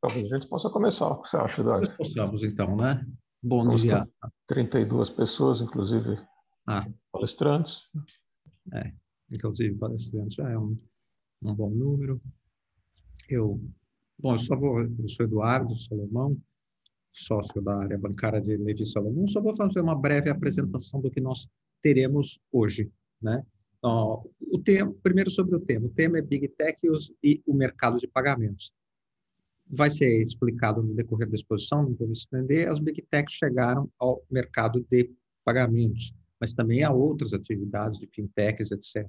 Talvez a gente possa começar. O que você acha, Nós Eduardo? possamos, então, né? Bom Estamos dia. com 32 pessoas, inclusive Ah, palestrantes. é. Inclusive, palestrantes já é um bom número. Eu, bom, eu sou Eduardo Salomão, sócio da área bancária de Levi Salomão. Só vou fazer uma breve apresentação do que nós teremos hoje, né? O tema, primeiro sobre o tema. O tema é Big Tech e o mercado de pagamentos. Vai ser explicado no decorrer da exposição, não vou me estender. As Big Techs chegaram ao mercado de pagamentos, mas também a outras atividades de fintechs, etc.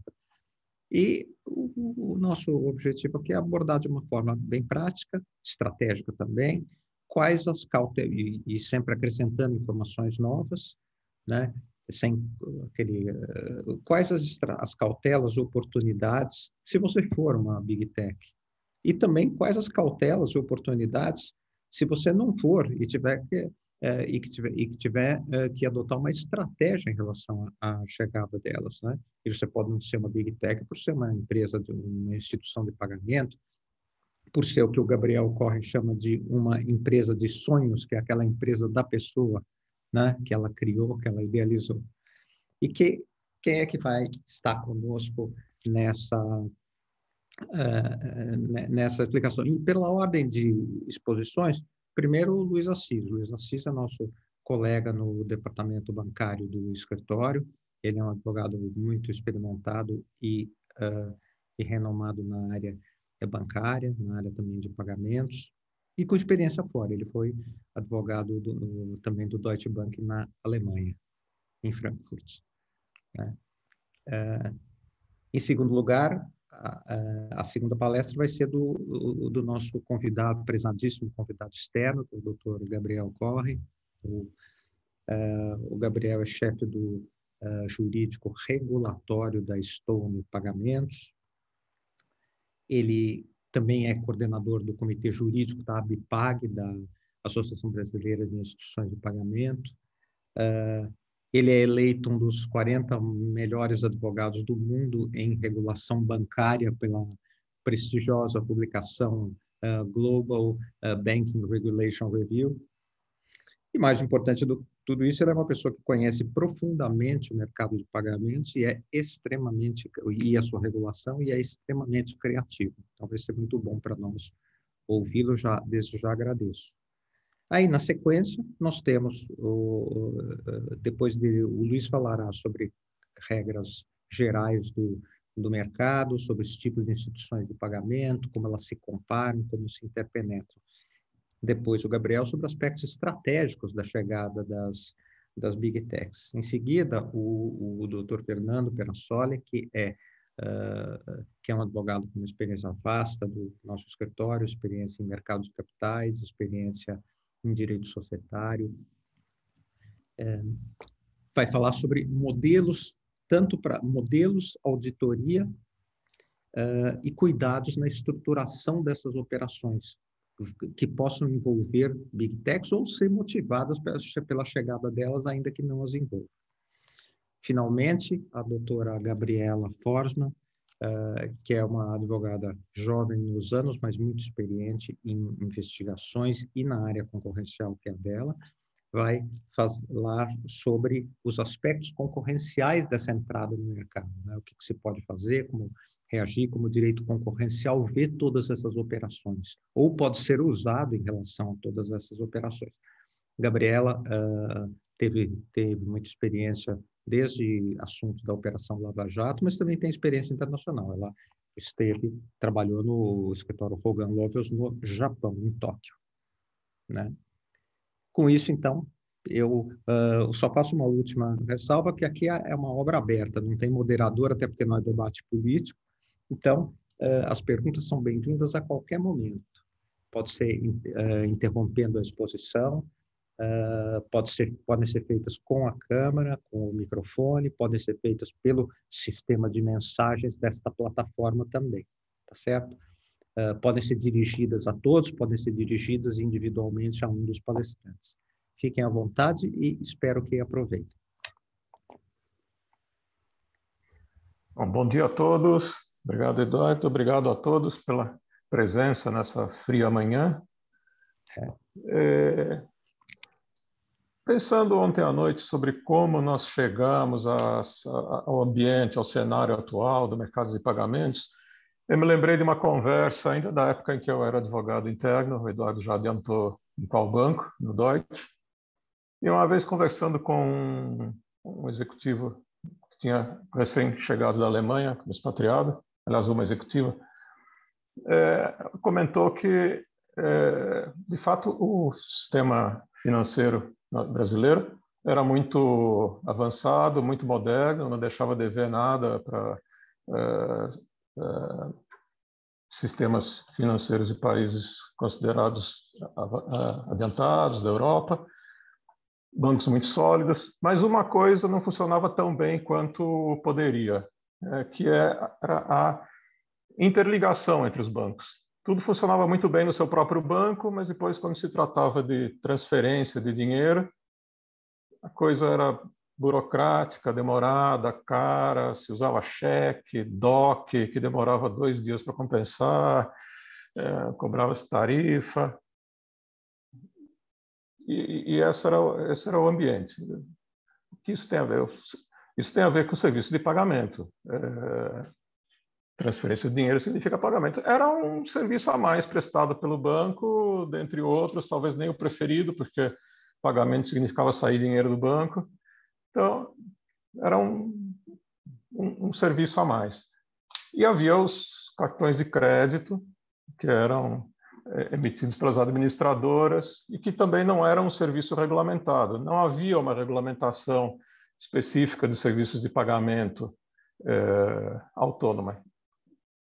E o nosso objetivo aqui é abordar de uma forma bem prática, estratégica também, quais as cautelas, e sempre acrescentando informações novas, né? Sem aquele, quais as cautelas, oportunidades, se você for uma Big Tech, e também quais as cautelas e oportunidades se você não for e tiver que adotar uma estratégia em relação à chegada delas, né? E você pode não ser uma big tech por ser uma empresa de uma instituição de pagamento, por ser o que o Gabriel Corre chama de uma empresa de sonhos, que é aquela empresa da pessoa, né? Que ela criou, que ela idealizou. E quem é que vai estar conosco nessa explicação? E pela ordem de exposições, primeiro o Luiz Assis. O Luiz Assis é nosso colega no departamento bancário do escritório. Ele é um advogado muito experimentado e renomado na área bancária, na área também de pagamentos, e com experiência fora. Ele foi advogado também do Deutsche Bank na Alemanha, em Frankfurt, né? Em segundo lugar, a segunda palestra vai ser do nosso convidado, prezadíssimo convidado externo, o doutor Gabriel Corre. O Gabriel é chefe do jurídico regulatório da Stone Pagamentos. Ele também é coordenador do comitê jurídico da ABPAG, da Associação Brasileira de Instituições de Pagamento. Ele é eleito um dos 40 melhores advogados do mundo em regulação bancária pela prestigiosa publicação Global Banking Regulation Review. E mais importante do tudo isso, ele é uma pessoa que conhece profundamente o mercado de pagamentos e a sua regulação, e é extremamente criativo. Então vai ser muito bom para nós ouvi-lo, desde já agradeço. Aí, na sequência, nós temos, depois o Luiz falará sobre regras gerais do mercado, sobre os tipos de instituições de pagamento, como elas se comparam, como se interpenetram. Depois, o Gabriel sobre aspectos estratégicos da chegada das Big Techs. Em seguida, o Dr. Fernando Perassoli, que é um advogado com uma experiência vasta do nosso escritório, experiência em mercados de capitais, experiência em direito societário, vai falar sobre modelos, tanto para modelos, auditoria e cuidados na estruturação dessas operações, que possam envolver Big Techs ou ser motivadas pela chegada delas, ainda que não as envolvam. Finalmente, a doutora Gabriela Forsman, que é uma advogada jovem nos anos, mas muito experiente em investigações e na área concorrencial, que é a dela, vai falar sobre os aspectos concorrenciais dessa entrada no mercado, né? O que se pode fazer, como reagir, como o direito concorrencial vê todas essas operações, ou pode ser usado em relação a todas essas operações. Gabriela teve muita experiência desde assunto da Operação Lava Jato, mas também tem experiência internacional. Ela trabalhou no escritório Hogan Lovells no Japão, em Tóquio, né? Com isso, então, eu só faço uma última ressalva, que aqui é uma obra aberta, não tem moderador, até porque não é debate político. Então, as perguntas são bem-vindas a qualquer momento. Pode ser interrompendo a exposição, podem ser feitas com a câmera, com o microfone, podem ser feitas pelo sistema de mensagens desta plataforma também, tá certo? Podem ser dirigidas a todos, podem ser dirigidas individualmente a um dos palestrantes. Fiquem à vontade e espero que aproveitem. Bom dia a todos. Obrigado, Eduardo. Obrigado a todos pela presença nessa fria manhã. Pensando ontem à noite sobre como nós chegamos ao ambiente, ao cenário atual do mercado de pagamentos, eu me lembrei de uma conversa ainda da época em que eu era advogado interno, o Eduardo já adiantou em qual banco, no Deutsche, e uma vez conversando com um executivo que tinha recém-chegado da Alemanha, como expatriado, aliás, uma executiva, comentou que, de fato, o sistema financeiro brasileiro era muito avançado, muito moderno, não deixava dever nada para sistemas financeiros de países considerados adiantados da Europa, bancos muito sólidos, mas uma coisa não funcionava tão bem quanto poderia, que era a interligação entre os bancos. Tudo funcionava muito bem no seu próprio banco, mas depois, quando se tratava de transferência de dinheiro, a coisa era burocrática, demorada, cara, se usava cheque, DOC, que demorava 2 dias para compensar, cobrava-se tarifa. E esse era o ambiente. O que isso tem a ver? Isso tem a ver com o serviço de pagamento. Transferência de dinheiro significa pagamento. Era um serviço a mais prestado pelo banco, dentre outros, talvez nem o preferido, porque pagamento significava sair dinheiro do banco. Então, era um serviço a mais. E havia os cartões de crédito, que eram emitidos pelas administradoras e que também não eram um serviço regulamentado. Não havia uma regulamentação específica de serviços de pagamento autônoma.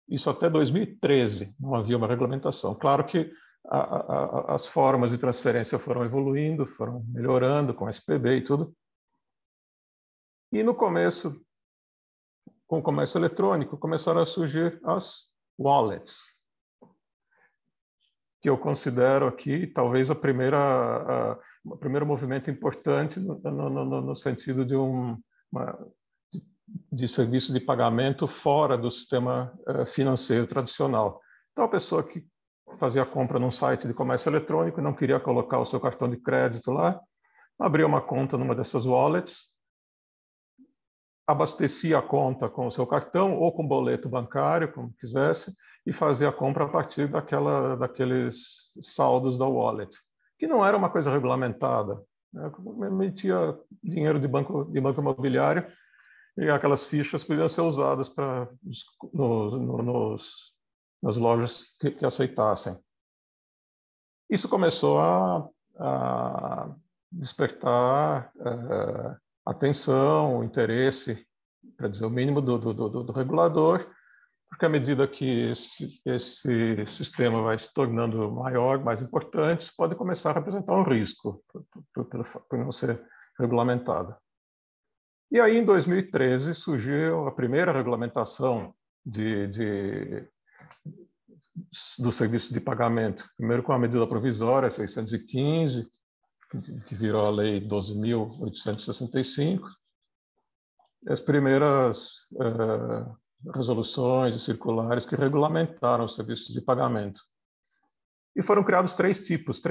Isso até 2013 não havia uma regulamentação. Claro que as formas de transferência foram evoluindo, foram melhorando com SPB e tudo. E no começo, com o comércio eletrônico, começaram a surgir as wallets, que eu considero aqui talvez o primeiro movimento importante no sentido de serviço de pagamento fora do sistema financeiro tradicional. Então, a pessoa que fazia a compra num site de comércio eletrônico e não queria colocar o seu cartão de crédito lá, abria uma conta numa dessas wallets, abastecia a conta com o seu cartão ou com boleto bancário, como quisesse, e fazia a compra a partir daqueles saldos da wallet, que não era uma coisa regulamentada. Emitia dinheiro de banco imobiliário e aquelas fichas podiam ser usadas nas lojas que aceitassem. Isso começou a despertar atenção, interesse, para dizer o mínimo, do regulador, porque à medida que esse sistema vai se tornando maior, mais importante, isso pode começar a representar um risco por não ser regulamentado. E aí, em 2013, surgiu a primeira regulamentação do serviço de pagamento, primeiro com a medida provisória 615, que virou a Lei 12.865, as primeiras resoluções e circulares que regulamentaram os serviços de pagamento. E foram criados 3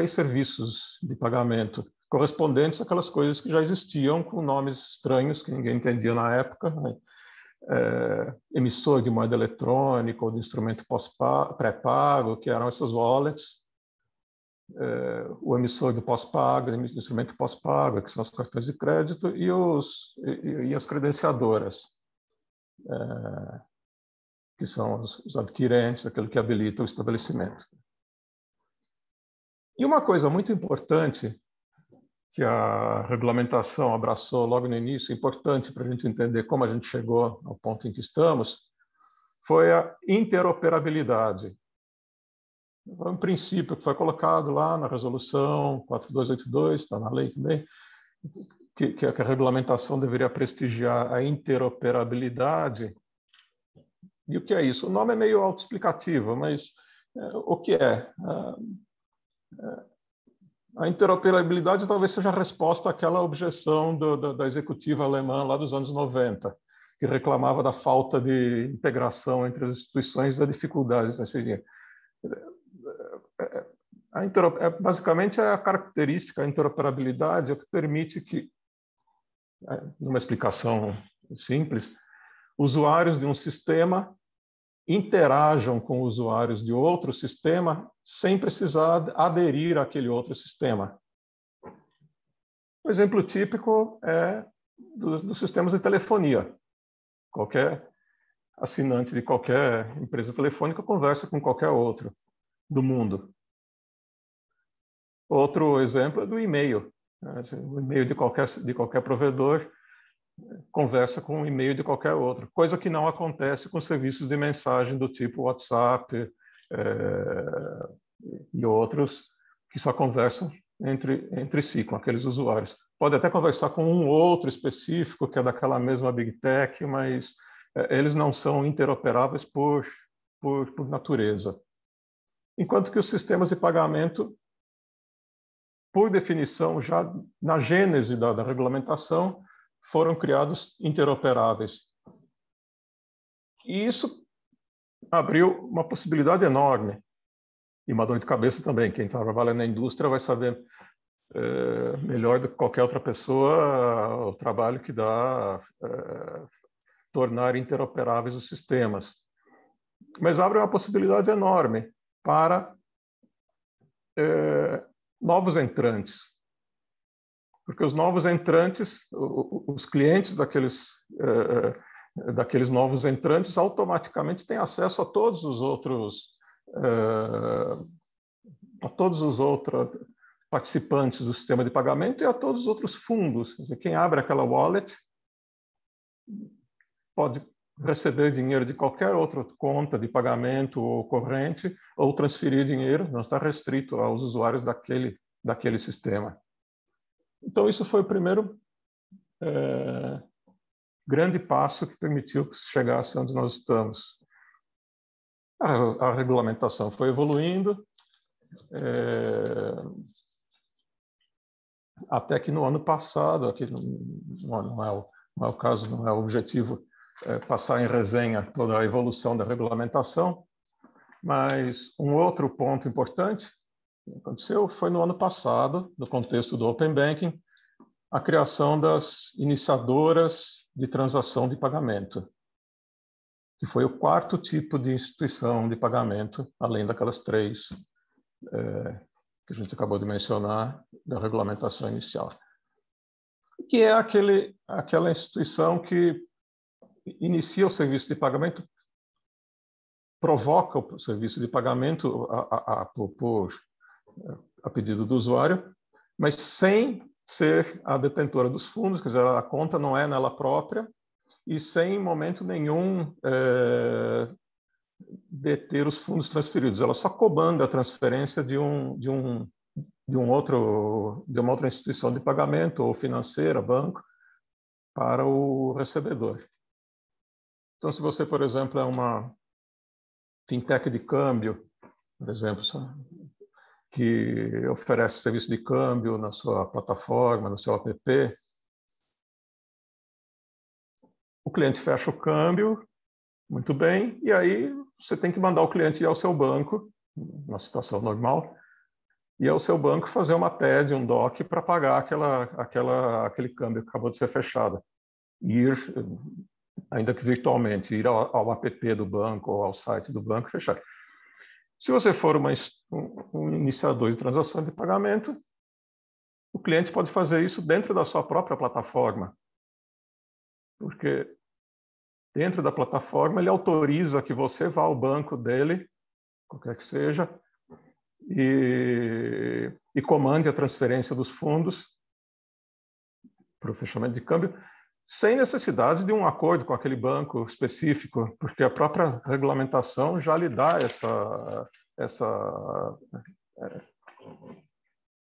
serviços de pagamento, correspondentes àquelas coisas que já existiam, com nomes estranhos que ninguém entendia na época, né? Emissor de moeda eletrônica ou de instrumento pré-pago, que eram essas wallets, o emissor do pós-pago, o instrumento pós-pago, que são os cartões de crédito, e as credenciadoras, que são os adquirentes, aquele que habilita o estabelecimento. E uma coisa muito importante que a regulamentação abraçou logo no início, importante para a gente entender como a gente chegou ao ponto em que estamos, foi a interoperabilidade. É um princípio que foi colocado lá na resolução 4282, está na lei também, que a regulamentação deveria prestigiar a interoperabilidade. E o que é isso? O nome é meio autoexplicativo, mas o que é? A interoperabilidade talvez seja a resposta àquela objeção da executiva alemã lá dos anos 90, que reclamava da falta de integração entre as instituições e da dificuldade de transferir. Basicamente, a característica, a interoperabilidade é o que permite que, numa explicação simples, usuários de um sistema interajam com usuários de outro sistema sem precisar aderir àquele outro sistema. Um exemplo típico é dos sistemas de telefonia. Qualquer assinante de qualquer empresa telefônica conversa com qualquer outro do mundo. Outro exemplo é do e-mail. O e-mail de qualquer provedor conversa com o e-mail de qualquer outro, coisa que não acontece com serviços de mensagem do tipo WhatsApp e outros que só conversam entre si, com aqueles usuários. Pode até conversar com um outro específico, que é daquela mesma Big Tech, mas eles não são interoperáveis por natureza. Enquanto que os sistemas de pagamento, por definição, já na gênese da regulamentação, foram criados interoperáveis. E isso abriu uma possibilidade enorme e uma dor de cabeça também. Quem trabalha na indústria vai saber melhor do que qualquer outra pessoa o trabalho que dá tornar interoperáveis os sistemas. Mas abre uma possibilidade enorme para novos entrantes. Porque os novos entrantes, os clientes daqueles novos entrantes automaticamente têm acesso a todos os outros participantes do sistema de pagamento e a todos os outros fundos. Quer dizer, quem abre aquela wallet pode receber dinheiro de qualquer outra conta de pagamento ou corrente ou transferir dinheiro, não está restrito aos usuários daquele sistema. Então, isso foi o primeiro grande passo que permitiu que chegasse onde nós estamos. A regulamentação foi evoluindo, até que no ano passado, aqui não é o caso, não é o objetivo passar em resenha toda a evolução da regulamentação, mas um outro ponto importante que aconteceu foi no ano passado, no contexto do Open Banking, a criação das iniciadoras de transação de pagamento, que foi o quarto tipo de instituição de pagamento, além daquelas três que a gente acabou de mencionar, da regulamentação inicial. Que é aquela instituição que inicia o serviço de pagamento, provoca o serviço de pagamento a pedido do usuário, mas sem ser a detentora dos fundos, quer dizer, a conta não é nela própria, e sem, em momento nenhum, deter os fundos transferidos. Ela só comanda a transferência de uma outra instituição de pagamento, ou financeira, banco, para o recebedor. Então, se você, por exemplo, é uma fintech de câmbio, por exemplo, que oferece serviço de câmbio na sua plataforma, no seu app, o cliente fecha o câmbio, muito bem, e aí você tem que mandar o cliente ir ao seu banco, na situação normal, e ao seu banco fazer uma TED, um DOC, para pagar aquele câmbio que acabou de ser fechado. Ir, ainda que virtualmente, ir ao app do banco ou ao site do banco e fechar. Se você for um iniciador de transação de pagamento, o cliente pode fazer isso dentro da sua própria plataforma, porque dentro da plataforma ele autoriza que você vá ao banco dele, qualquer que seja, e comande a transferência dos fundos para o fechamento de câmbio, sem necessidade de um acordo com aquele banco específico, porque a própria regulamentação já lhe dá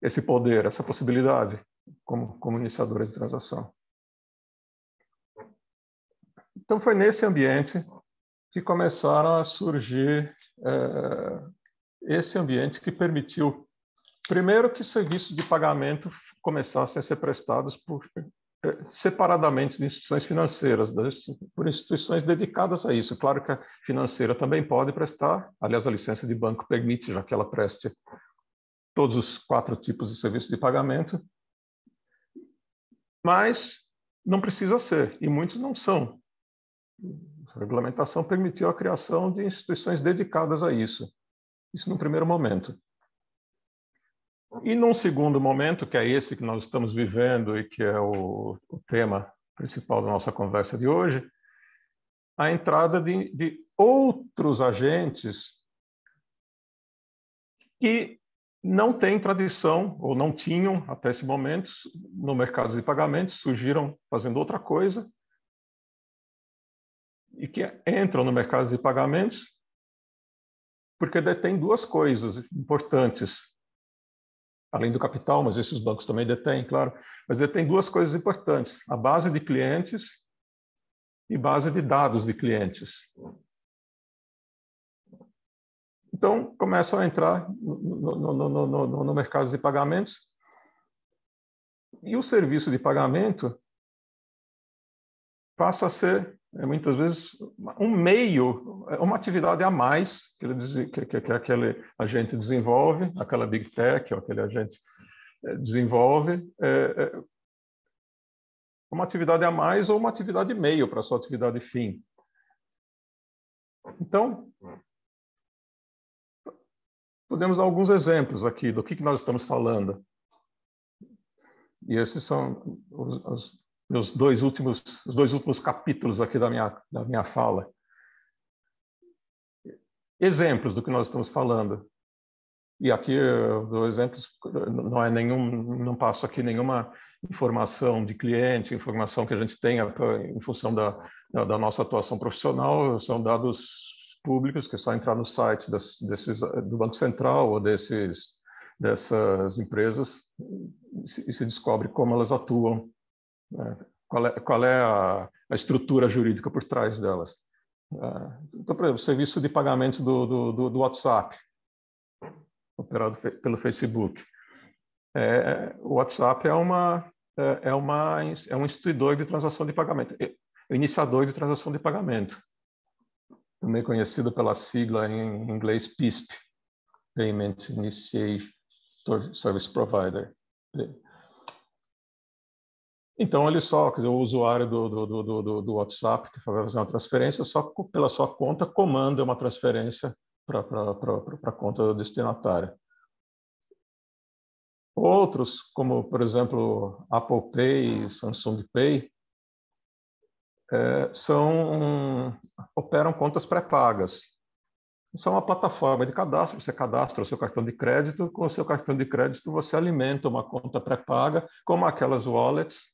esse poder, essa possibilidade, como iniciadora de transação. Então, foi nesse ambiente que começaram a surgir esse ambiente que permitiu, primeiro, que serviços de pagamento começassem a ser prestados separadamente de instituições financeiras, por instituições dedicadas a isso. Claro que a financeira também pode prestar, aliás, a licença de banco permite, já que ela preste todos os 4 tipos de serviço de pagamento, mas não precisa ser, e muitos não são. A regulamentação permitiu a criação de instituições dedicadas a isso no primeiro momento. E num segundo momento, que é esse que nós estamos vivendo e que é o tema principal da nossa conversa de hoje, a entrada de outros agentes que não têm tradição, ou não tinham até esse momento, no mercado de pagamentos, surgiram fazendo outra coisa, e que entram no mercado de pagamentos porque detêm 2 coisas importantes, além do capital, mas esses bancos também detêm, claro, mas detêm 2 coisas importantes: a base de clientes e base de dados de clientes. Então, começam a entrar no mercado de pagamentos, e o serviço de pagamento passa a ser, muitas vezes, um meio, uma atividade a mais que aquele agente desenvolve, aquela big tech, ou aquele agente desenvolve, uma atividade a mais ou uma atividade meio para a sua atividade fim. Então, podemos dar alguns exemplos aqui do que nós estamos falando. E esses são os dois últimos capítulos aqui da minha fala. Exemplos do que nós estamos falando. E aqui eu dou exemplos, não passo aqui nenhuma informação de cliente, informação que a gente tenha em função da nossa atuação profissional, são dados públicos, que é só entrar no site do Banco Central ou dessas empresas e se descobre como elas atuam, né? Qual é a estrutura jurídica por trás delas. Então, por exemplo, o serviço de pagamento do WhatsApp, operado pelo Facebook. O WhatsApp é um instituidor de transação de pagamento, iniciador de transação de pagamento, também conhecido pela sigla em inglês PISP, Payment Initiator Service Provider. Então, olha só, quer dizer, o usuário do WhatsApp que vai fazer uma transferência, só pela sua conta comanda uma transferência para a conta do destinatário. Outros, como, por exemplo, Apple Pay, Samsung Pay, operam contas pré-pagas. São uma plataforma de cadastro, você cadastra o seu cartão de crédito, com o seu cartão de crédito você alimenta uma conta pré-paga, como aquelas wallets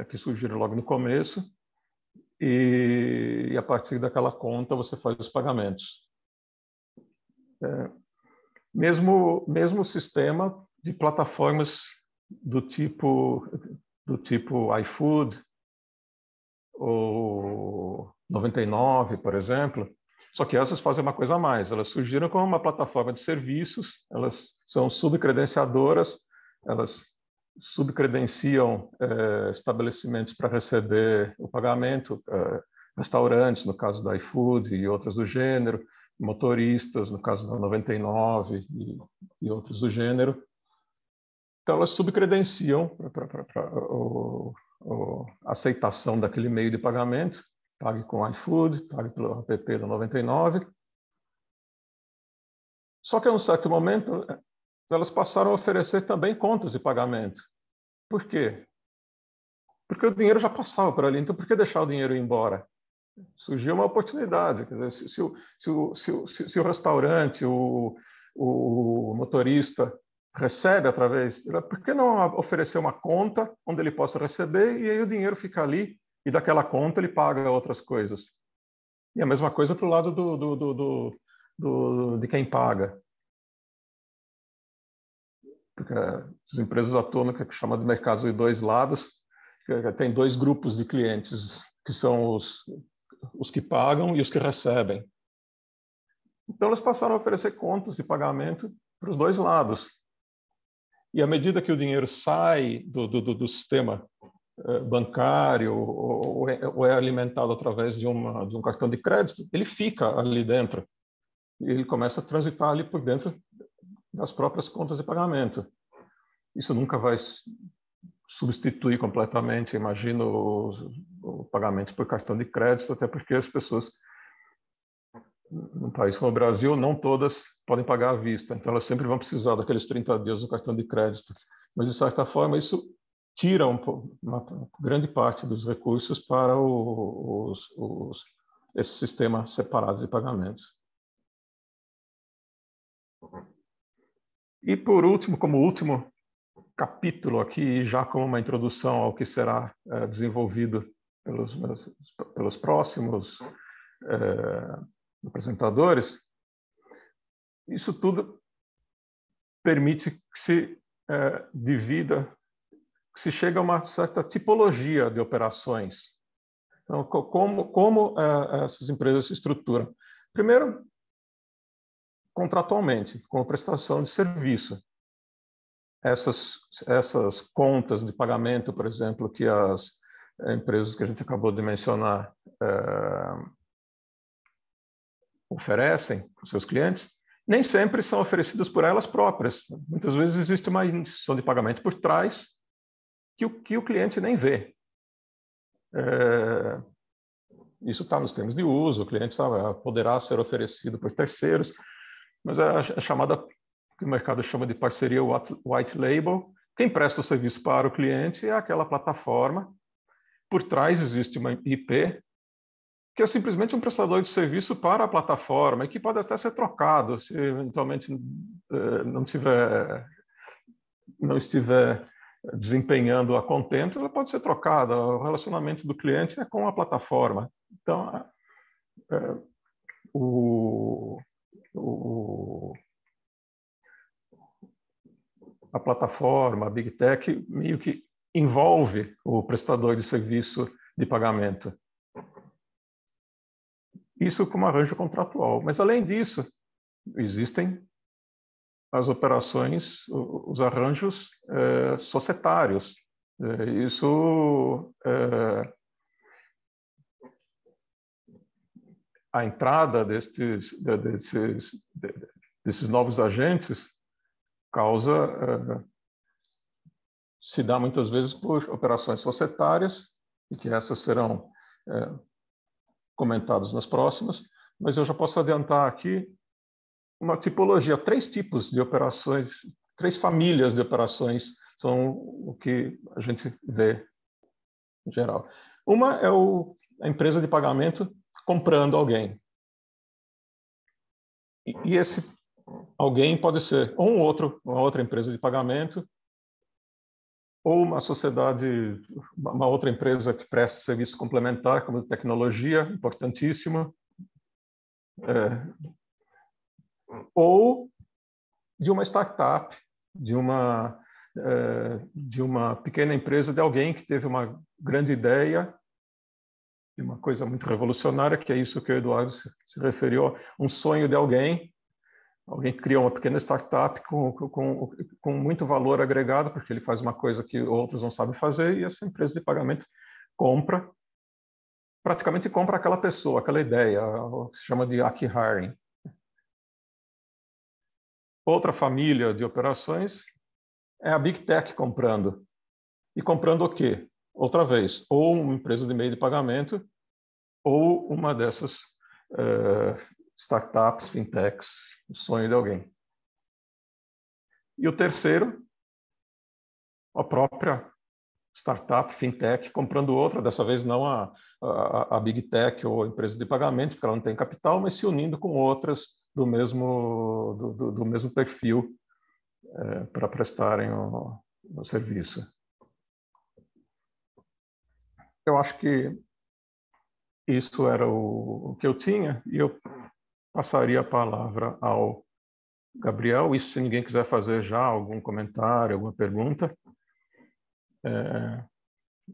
que surgiram logo no começo, e a partir daquela conta você faz os pagamentos. Mesmo sistema de plataformas do tipo iFood ou 99, por exemplo, só que essas fazem uma coisa a mais. Elas surgiram como uma plataforma de serviços, elas são subcredenciadoras, elas subcredenciam estabelecimentos para receber o pagamento, restaurantes, no caso da iFood e outras do gênero, motoristas, no caso da 99 e outros do gênero. Então, elas subcredenciam para a aceitação daquele meio de pagamento, pague com iFood, pague pelo app da 99. Só que, em um certo momento, elas passaram a oferecer também contas de pagamento. Por quê? Porque o dinheiro já passava por ali, então por que deixar o dinheiro ir embora? Surgiu uma oportunidade. Quer dizer, se o restaurante, o motorista recebe através... Por que não oferecer uma conta onde ele possa receber e aí o dinheiro fica ali e daquela conta ele paga outras coisas? E a mesma coisa para o lado de quem paga. Porque as empresas atuam no que chama de mercado de 2 lados. Tem 2 grupos de clientes, que são os que pagam e os que recebem. Então, elas passaram a oferecer contas de pagamento para os 2 lados. E à medida que o dinheiro sai do sistema bancário ou é alimentado através de um cartão de crédito, ele fica ali dentro. e ele começa a transitar ali por dentro das próprias contas de pagamento. Isso nunca vai substituir completamente, imagino, o pagamento por cartão de crédito, até porque as pessoas, num país como o Brasil, não todas podem pagar à vista, então elas sempre vão precisar daqueles 30 dias do cartão de crédito. Mas, de certa forma, isso tira uma grande parte dos recursos para esse sistema separado de pagamentos. E, por último, como último capítulo aqui, já como uma introdução ao que será desenvolvido pelos próximos apresentadores, isso tudo permite que se divida, que se chegue a uma certa tipologia de operações. Então, como essas empresas se estruturam? Primeiro, contratualmente, com a prestação de serviço. Essas contas de pagamento, por exemplo, que as empresas que a gente acabou de mencionar oferecem para os seus clientes, nem sempre são oferecidas por elas próprias. Muitas vezes existe uma instituição de pagamento por trás que o cliente nem vê. Isso está nos termos de uso, o cliente poderá ser oferecido por terceiros, mas a chamada, que o mercado chama de parceria white label, quem presta o serviço para o cliente é aquela plataforma. Por trás existe uma IP, que é simplesmente um prestador de serviço para a plataforma, e que pode até ser trocado, se eventualmente não estiver desempenhando a contento, ela pode ser trocada. O relacionamento do cliente é com a plataforma. Então, a plataforma, a Big Tech, meio que envolve o prestador de serviço de pagamento. Isso como arranjo contratual. Mas, além disso, existem as operações, os arranjos societários. A entrada desses novos agentes se dá muitas vezes por operações societárias, e que essas serão comentadas nas próximas, mas eu já posso adiantar aqui uma tipologia, 3 tipos de operações, 3 famílias de operações são o que a gente vê em geral. Uma é a empresa de pagamento comprando alguém. E esse alguém pode ser ou uma outra empresa de pagamento, ou uma sociedade, uma outra empresa que presta serviço complementar, como tecnologia, importantíssimo, ou de uma startup, de uma pequena empresa, de alguém que teve uma grande ideia, de uma coisa muito revolucionária, que é isso que o Eduardo se referiu, um sonho de alguém que criou uma pequena startup com muito valor agregado, porque ele faz uma coisa que outros não sabem fazer, e essa empresa de pagamento praticamente compra aquela pessoa, aquela ideia, se chama de acqui-hiring. Outra família de operações é a Big Tech comprando. E comprando o quê? Outra vez, ou uma empresa de meio de pagamento, ou uma dessas startups, fintechs, o sonho de alguém. E o terceiro, a própria startup, fintech, comprando outra, dessa vez não a Big Tech ou a empresa de pagamento, porque ela não tem capital, mas se unindo com outras do mesmo perfil para prestarem o serviço. Eu acho que isso era o que eu tinha, e eu passaria a palavra ao Gabriel. Isso, se ninguém quiser fazer já algum comentário, alguma pergunta,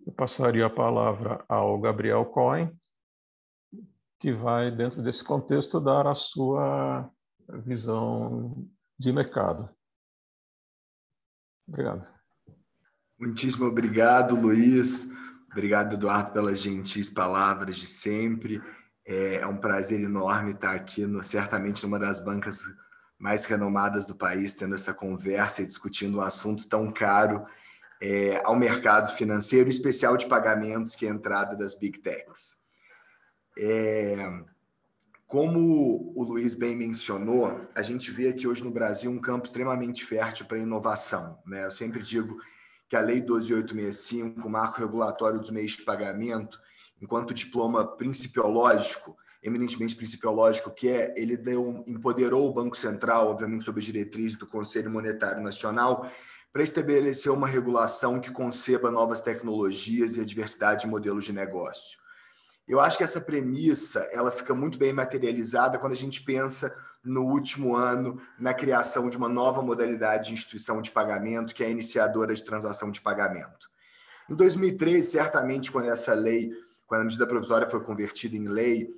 eu passaria a palavra ao Gabriel Cohen, que vai, dentro desse contexto, dar a sua visão de mercado. Obrigado. Muitíssimo obrigado, Luiz. Obrigado, Eduardo, pelas gentis palavras de sempre. É um prazer enorme estar aqui, certamente numa das bancas mais renomadas do país, tendo essa conversa e discutindo um assunto tão caro ao mercado financeiro, em especial de pagamentos, que é a entrada das Big Techs. Como o Luiz bem mencionou, a gente vê aqui hoje no Brasil um campo extremamente fértil para inovação, né? Eu sempre digo que a Lei 12.865, o marco regulatório dos meios de pagamento, enquanto diploma principiológico, eminentemente principiológico, ele empoderou o Banco Central, obviamente sob as diretrizes do Conselho Monetário Nacional, para estabelecer uma regulação que conceba novas tecnologias e a diversidade de modelos de negócio. Eu acho que essa premissa ela fica muito bem materializada quando a gente pensa no último ano na criação de uma nova modalidade de instituição de pagamento, que é a iniciadora de transação de pagamento. Em 2013, certamente, quando a medida provisória foi convertida em lei,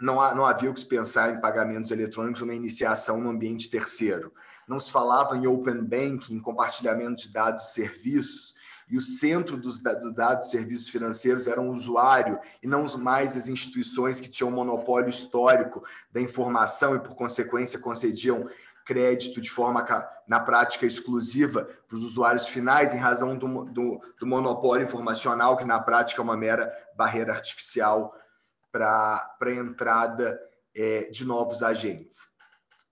não havia o que se pensar em pagamentos eletrônicos, uma iniciação no ambiente terceiro. Não se falava em open banking, em compartilhamento de dados e serviços, e o centro dos dados e serviços financeiros era o usuário e não mais as instituições que tinham um monopólio histórico da informação e, por consequência, concediam crédito de forma, na prática, exclusiva para os usuários finais, em razão do monopólio informacional, que, na prática, é uma mera barreira artificial para a entrada de novos agentes.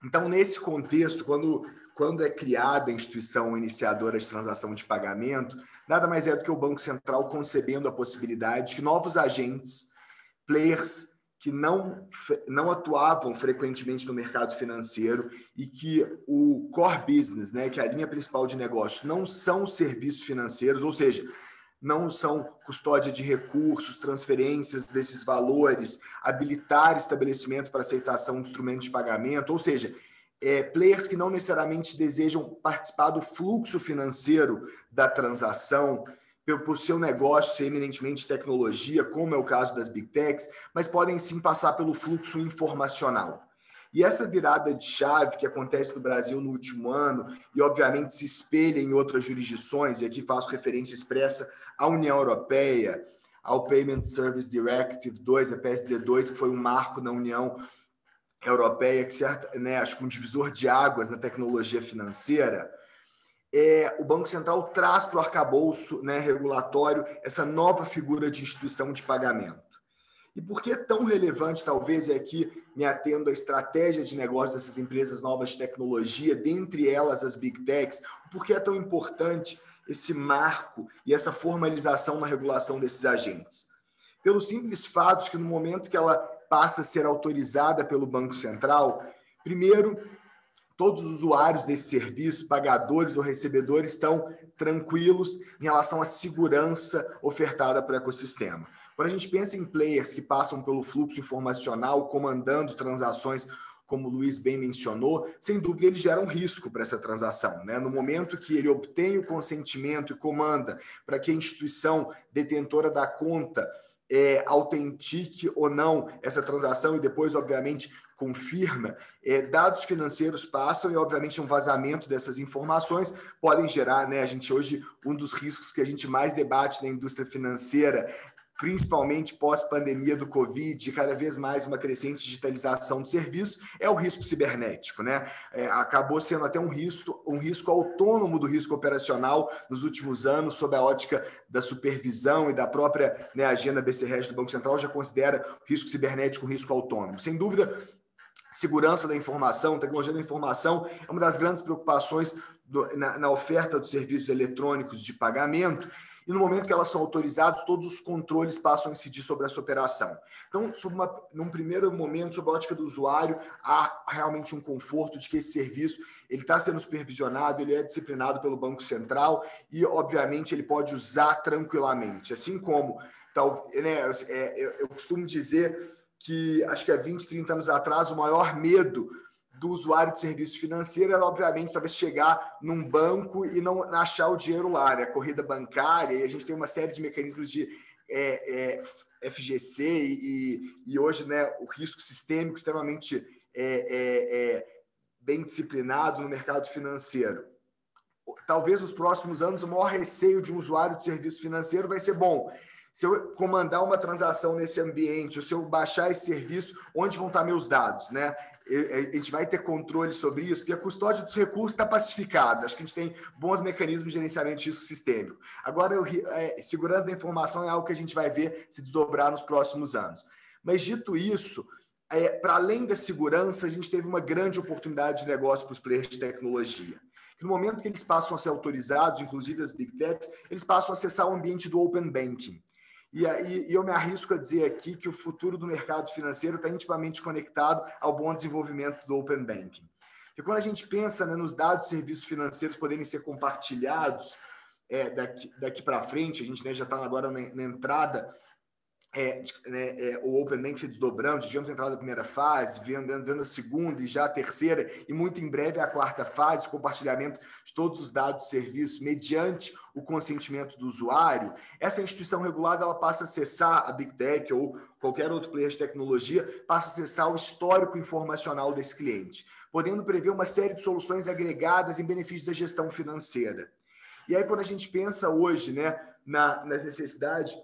Então, nesse contexto, quando é criada a instituição iniciadora de transação de pagamento, nada mais é do que o Banco Central concebendo a possibilidade de que novos agentes, players que não atuavam frequentemente no mercado financeiro e que o core business, né, que é a linha principal de negócio, não são serviços financeiros, ou seja, não são custódia de recursos, transferências desses valores, habilitar estabelecimento para aceitação de instrumentos de pagamento, ou seja, players que não necessariamente desejam participar do fluxo financeiro da transação, por seu negócio ser eminentemente tecnologia, como é o caso das Big Techs, mas podem sim passar pelo fluxo informacional. E essa virada de chave que acontece no Brasil no último ano e, obviamente, se espelha em outras jurisdições, e aqui faço referência expressa à União Europeia, ao Payment Service Directive 2, a PSD2, que foi um marco na União Europeia, que acho que um divisor de águas na tecnologia financeira, o Banco Central traz para o arcabouço, né, regulatório essa nova figura de instituição de pagamento. E por que é tão relevante, talvez, e aqui me atendo à estratégia de negócio dessas empresas novas de tecnologia, dentre elas as Big Techs, por que é tão importante esse marco e essa formalização na regulação desses agentes? Pelo simples fato de que no momento que ela passa a ser autorizada pelo Banco Central, primeiro, todos os usuários desse serviço, pagadores ou recebedores, estão tranquilos em relação à segurança ofertada para o ecossistema. Quando a gente pensa em players que passam pelo fluxo informacional, comandando transações, como o Luiz bem mencionou, sem dúvida ele gera um risco para essa transação, né? No momento que ele obtém o consentimento e comanda para que a instituição detentora da conta autentique ou não essa transação e depois, obviamente, confirma, dados financeiros passam e, obviamente, um vazamento dessas informações podem gerar, né? A gente hoje, um dos riscos que a gente mais debate na indústria financeira, principalmente pós-pandemia do Covid, e cada vez mais uma crescente digitalização do serviço, é o risco cibernético, né? Acabou sendo até um risco autônomo do risco operacional nos últimos anos, sob a ótica da supervisão e da própria, né, agenda BC-REG do Banco Central, já considera o risco cibernético um risco autônomo. Sem dúvida, segurança da informação, tecnologia da informação é uma das grandes preocupações na oferta dos serviços eletrônicos de pagamento, e no momento que elas são autorizadas, todos os controles passam a incidir sobre essa operação. Então, num primeiro momento, sob a ótica do usuário, há realmente um conforto de que esse serviço ele está sendo supervisionado, ele é disciplinado pelo Banco Central e, obviamente, ele pode usar tranquilamente. Assim como, né, eu costumo dizer que, acho que há 20, 30 anos atrás, o maior medo do usuário de serviço financeiro era, obviamente, talvez chegar num banco e não achar o dinheiro lá, né? Corrida bancária, e a gente tem uma série de mecanismos de FGC e hoje, né, o risco sistêmico extremamente bem disciplinado no mercado financeiro. Talvez nos próximos anos o maior receio de um usuário de serviço financeiro vai ser, bom, Se eu comandar uma transação nesse ambiente, ou se eu baixar esse serviço, onde vão estar meus dados, né? A gente vai ter controle sobre isso, porque a custódia dos recursos está pacificada. Acho que a gente tem bons mecanismos de gerenciamento de risco sistêmico. Agora, segurança da informação é algo que a gente vai ver se desdobrar nos próximos anos. Mas, dito isso, para além da segurança, a gente teve uma grande oportunidade de negócio para os players de tecnologia. No momento que eles passam a ser autorizados, inclusive as Big Techs, eles passam a acessar o ambiente do Open Banking. E eu me arrisco a dizer aqui que o futuro do mercado financeiro está intimamente conectado ao bom desenvolvimento do Open Banking. Porque quando a gente pensa, né, nos dados de serviços financeiros poderem ser compartilhados daqui para frente, a gente, né, já está agora na entrada, o Open Banking se desdobrando, tivemos a entrada da primeira fase, vendo a segunda e já a terceira, e muito em breve a quarta fase, compartilhamento de todos os dados de serviço mediante o consentimento do usuário. Essa instituição regulada ela passa a acessar a Big Tech ou qualquer outro player de tecnologia, passa a acessar o histórico informacional desse cliente, podendo prever uma série de soluções agregadas em benefício da gestão financeira. E aí, quando a gente pensa hoje, né, nas necessidades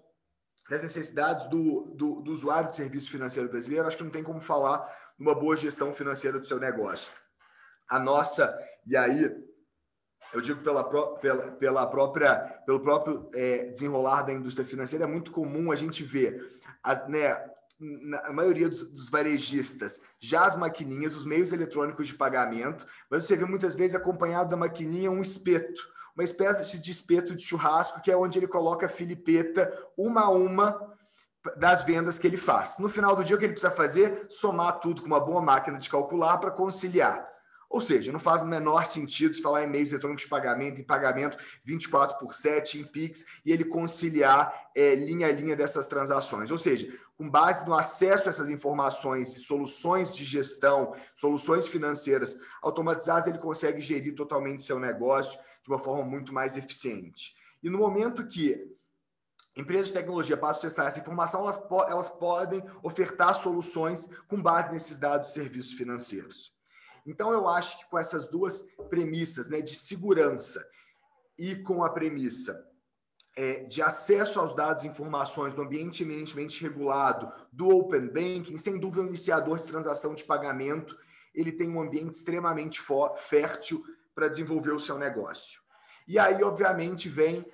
do usuário de serviço financeiro brasileiro, acho que não tem como falar numa boa gestão financeira do seu negócio. A nossa, e aí eu digo pelo próprio desenrolar da indústria financeira, é muito comum a gente ver, na maioria dos varejistas, já as maquininhas, os meios eletrônicos de pagamento, mas você vê muitas vezes acompanhado da maquininha um espeto, uma espécie de espeto de churrasco, que é onde ele coloca a filipeta uma a uma das vendas que ele faz. No final do dia, o que ele precisa fazer? Somar tudo com uma boa máquina de calcular para conciliar. Ou seja, não faz o menor sentido se falar em meios eletrônicos de pagamento, em pagamento 24/7, em Pix, e ele conciliar linha a linha dessas transações. Ou seja, com base no acesso a essas informações e soluções de gestão, soluções financeiras automatizadas, ele consegue gerir totalmente o seu negócio de uma forma muito mais eficiente. E no momento que empresas de tecnologia passam a acessar essa informação, elas podem ofertar soluções com base nesses dados e serviços financeiros. Então, eu acho que com essas duas premissas, né, de segurança e com a premissa de acesso aos dados e informações no ambiente eminentemente regulado do Open Banking, sem dúvida, o iniciador de transação de pagamento, ele tem um ambiente extremamente fértil para desenvolver o seu negócio. E aí, obviamente, vem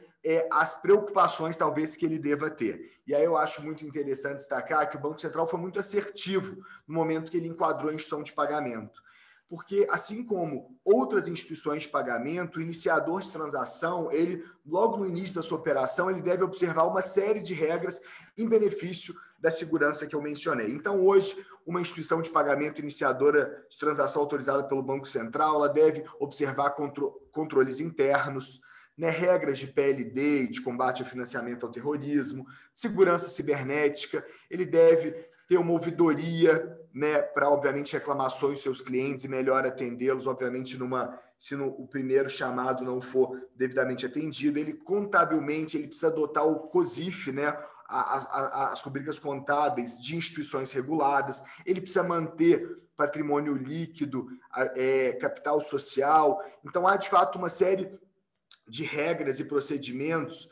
as preocupações, talvez, que ele deva ter. E aí eu acho muito interessante destacar que o Banco Central foi muito assertivo no momento que ele enquadrou a instituição de pagamento. Porque, assim como outras instituições de pagamento, o iniciador de transação, ele, logo no início da sua operação, ele deve observar uma série de regras em benefício da segurança que eu mencionei. Então, hoje, uma instituição de pagamento iniciadora de transação autorizada pelo Banco Central, ela deve observar controles internos, né, regras de PLD e de combate ao financiamento ao terrorismo, segurança cibernética, ele deve ter uma ouvidoria, né, para, obviamente, reclamações dos seus clientes e melhor atendê-los, obviamente, se o primeiro chamado não for devidamente atendido. Ele, contabilmente, ele precisa adotar o COSIF, né, as rubricas contábeis de instituições reguladas, ele precisa manter patrimônio líquido, capital social. Então, há, de fato, uma série de regras e procedimentos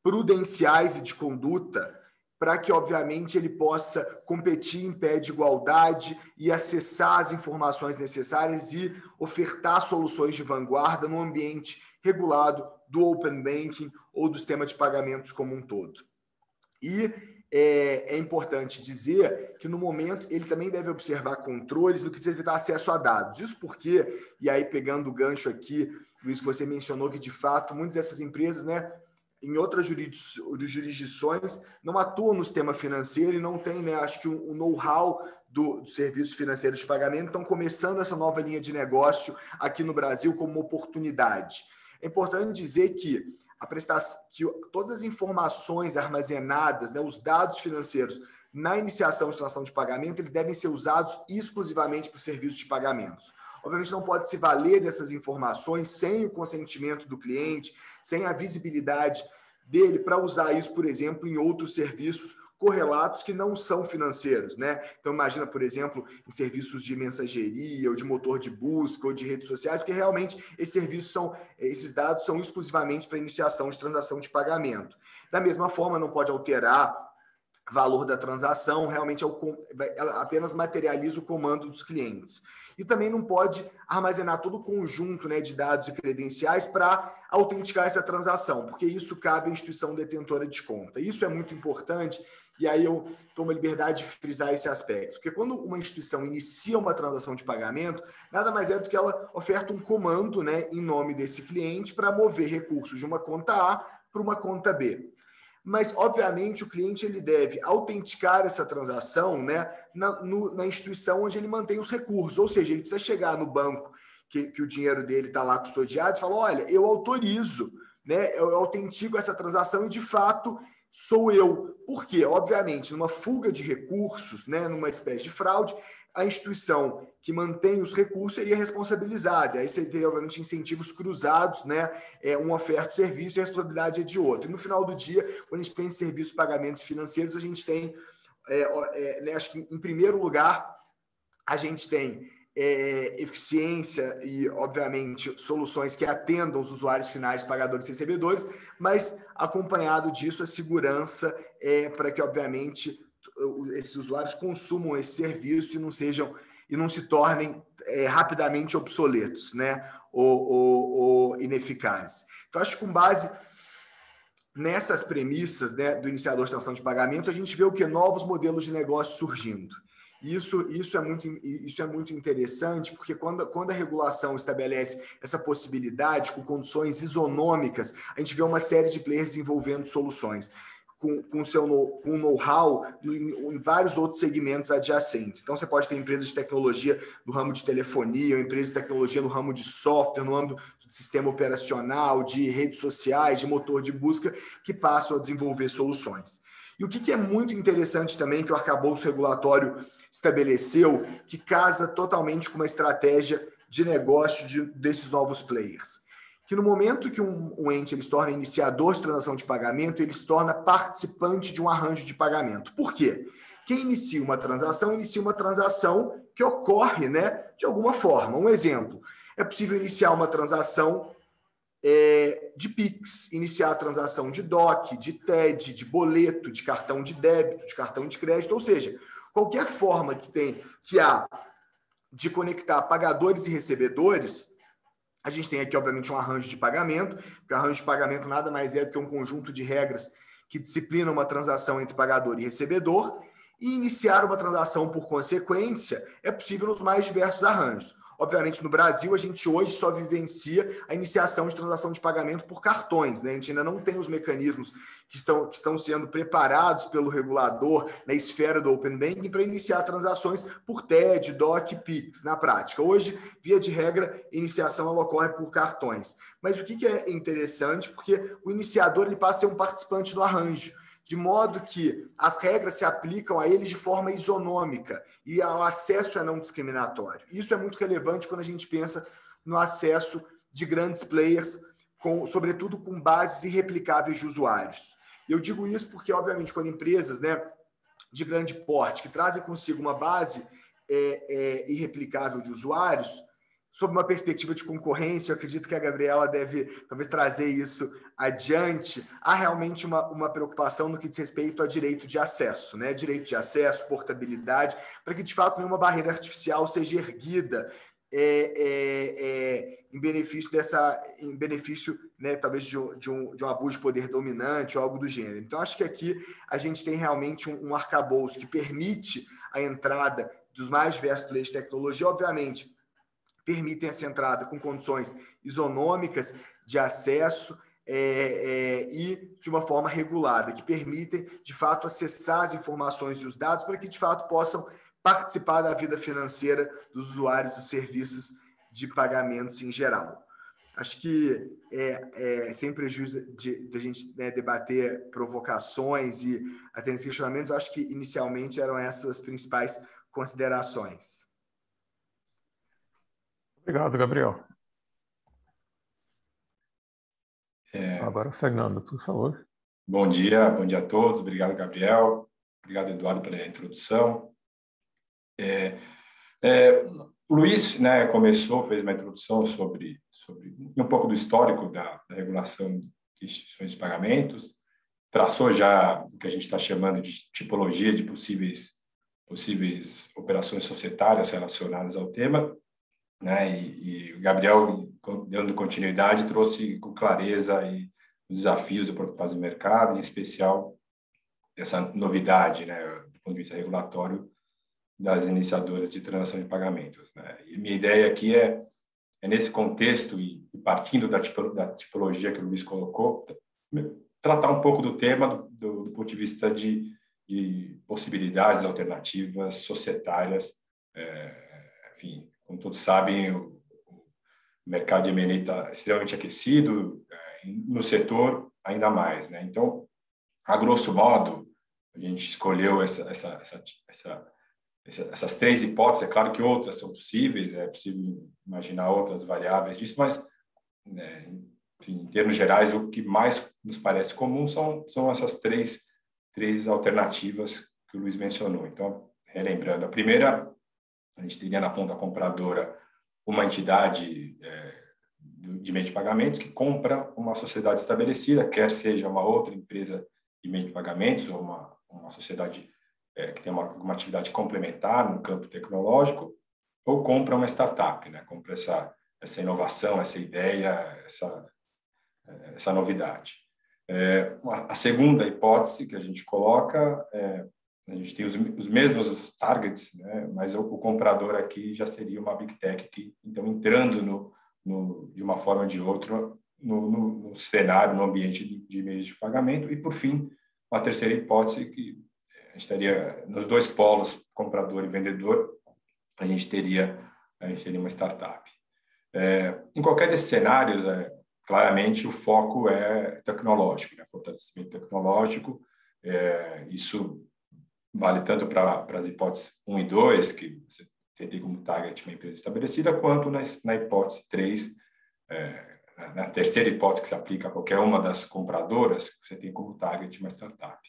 prudenciais e de conduta para que, obviamente, ele possa competir em pé de igualdade e acessar as informações necessárias e ofertar soluções de vanguarda no ambiente regulado do Open Banking ou do sistema de pagamentos como um todo. E é importante dizer que, no momento, ele também deve observar controles no que diz respeito a acesso a dados. Isso porque, e aí pegando o gancho aqui, Luiz, que você mencionou que, de fato, muitas dessas empresas, né, em outras jurisdições, não atuam no sistema financeiro e não tem, né, acho que o know-how do serviço financeiro de pagamento, estão começando essa nova linha de negócio aqui no Brasil como uma oportunidade. É importante dizer que que todas as informações armazenadas, né, os dados financeiros na iniciação de transação de pagamento, eles devem ser usados exclusivamente para o serviço de pagamentos. Obviamente, não pode se valer dessas informações sem o consentimento do cliente, sem a visibilidade dele para usar isso, por exemplo, em outros serviços correlatos que não são financeiros, né? Então, imagina, por exemplo, em serviços de mensageria, ou de motor de busca, ou de redes sociais, porque realmente esses dados são exclusivamente para iniciação de transação de pagamento. Da mesma forma, não pode alterar valor da transação, realmente ela apenas materializa o comando dos clientes. E também não pode armazenar todo o conjunto, né, de dados e credenciais para autenticar essa transação, porque isso cabe à instituição detentora de conta. Isso é muito importante, e aí eu tomo a liberdade de frisar esse aspecto, porque quando uma instituição inicia uma transação de pagamento, nada mais é do que ela oferta um comando, né, em nome desse cliente para mover recursos de uma conta A para uma conta B. Mas, obviamente, o cliente ele deve autenticar essa transação, né, na instituição onde ele mantém os recursos. Ou seja, ele precisa chegar no banco que o dinheiro dele está lá custodiado e falar, olha, eu autorizo, né, eu autentico essa transação e, de fato, sou eu. Por quê? Obviamente, numa fuga de recursos, né, numa espécie de fraude, a instituição que mantém os recursos seria responsabilizada. Aí você teria, obviamente, incentivos cruzados, né? Um oferta de serviço e a responsabilidade é de outro. E no final do dia, quando a gente pensa em serviços, pagamentos financeiros, a gente tem, né, acho que em primeiro lugar, a gente tem eficiência e, obviamente, soluções que atendam os usuários finais, pagadores e recebedores, mas acompanhado disso a segurança para que, obviamente, esses usuários consumam esse serviço e não se tornem rapidamente obsoletos, né? ou ineficazes. Então, acho que com base nessas premissas, né, do iniciador de transação de pagamento, a gente vê o que? Novos modelos de negócio surgindo. Isso é muito interessante, porque quando a regulação estabelece essa possibilidade com condições isonômicas, a gente vê uma série de players desenvolvendo soluções com know-how em vários outros segmentos adjacentes. Então, você pode ter empresas de tecnologia no ramo de telefonia, empresas de tecnologia no ramo de software, no âmbito do sistema operacional, de redes sociais, de motor de busca, que passam a desenvolver soluções. E o que é muito interessante também, que o arcabouço regulatório estabeleceu, que casa totalmente com uma estratégia de negócio desses novos players. Que no momento que um ente ele se torna iniciador de transação de pagamento, ele se torna participante de um arranjo de pagamento. Por quê? Quem inicia uma transação que ocorre, né, de alguma forma. Um exemplo, é possível iniciar uma transação de Pix, iniciar a transação de DOC, de TED, de boleto, de cartão de débito, de cartão de crédito, ou seja, qualquer forma que há de conectar pagadores e recebedores. A gente tem aqui, obviamente, um arranjo de pagamento, porque o arranjo de pagamento nada mais é do que um conjunto de regras que disciplinam uma transação entre pagador e recebedor, e iniciar uma transação por consequência é possível nos mais diversos arranjos. Obviamente, no Brasil, a gente hoje só vivencia a iniciação de transação de pagamento por cartões, né? A gente ainda não tem os mecanismos que estão sendo preparados pelo regulador na esfera do Open Banking para iniciar transações por TED, DOC, PIX, na prática. Hoje, via de regra, a iniciação ela ocorre por cartões. Mas o que é interessante? Porque o iniciador ele passa a ser um participante do arranjo, de modo que as regras se aplicam a eles de forma isonômica e o acesso é não discriminatório. Isso é muito relevante quando a gente pensa no acesso de grandes players, sobretudo com bases irreplicáveis de usuários. Eu digo isso porque, obviamente, quando empresas, né, de grande porte que trazem consigo uma base irreplicável de usuários, sob uma perspectiva de concorrência, eu acredito que a Gabriela deve talvez trazer isso adiante, há realmente uma preocupação no que diz respeito a direito de acesso, né? Direito de acesso, portabilidade, para que de fato nenhuma barreira artificial seja erguida em benefício, né, talvez de um abuso de poder dominante ou algo do gênero. Então, acho que aqui a gente tem realmente um arcabouço que permite a entrada dos mais diversos players de tecnologia, obviamente, permitem essa entrada com condições isonômicas de acesso e de uma forma regulada, que permitem, de fato, acessar as informações e os dados para que, de fato, possam participar da vida financeira dos usuários dos serviços de pagamentos em geral. Acho que sem prejuízo de a gente, né, debater provocações e atender questionamentos, acho que inicialmente eram essas as principais considerações. Obrigado, Gabriel. Agora, Fernando, por favor. Bom dia a todos. Obrigado, Gabriel. Obrigado, Eduardo, pela introdução. O Luiz, né, fez uma introdução sobre um pouco do histórico da regulação de instituições de pagamentos, traçou já o que a gente está chamando de tipologia de possíveis operações societárias relacionadas ao tema, né, e o Gabriel, dando continuidade, trouxe com clareza aí os desafios e oportunidades do mercado, em especial essa novidade, né, do ponto de vista regulatório, das iniciadoras de transação de pagamentos, né? E minha ideia aqui é nesse contexto e partindo da tipologia que o Luiz colocou, tratar um pouco do tema do ponto de vista de possibilidades alternativas societárias. Enfim, como todos sabem, o mercado de M&A está extremamente aquecido, no setor ainda mais, né? Então, a grosso modo, a gente escolheu essas três hipóteses. É claro que outras são possíveis, é possível imaginar outras variáveis disso, mas, né, enfim, em termos gerais, o que mais nos parece comum são essas três alternativas que o Luiz mencionou. Então, relembrando, a primeira, a gente teria na ponta compradora uma entidade de meio de pagamentos que compra uma sociedade estabelecida, quer seja uma outra empresa de meio de pagamentos ou uma sociedade que tem uma atividade complementar no campo tecnológico, ou compra uma startup, né? Compra essa inovação, essa ideia, essa novidade. A segunda hipótese que a gente coloca, a gente tem os mesmos targets, né? Mas o comprador aqui já seria uma big tech, que, então, entrando de uma forma ou de outra no cenário, no ambiente de meios de pagamento. E, por fim, uma terceira hipótese que a gente estaria nos dois polos, comprador e vendedor, a gente teria uma startup. Em qualquer desses cenários, claramente o foco é tecnológico, né? Fortalecimento tecnológico. Isso vale tanto para as hipóteses 1 e 2, que você tem como target uma empresa estabelecida, quanto na hipótese 3, na terceira hipótese que se aplica a qualquer uma das compradoras, você tem como target uma startup.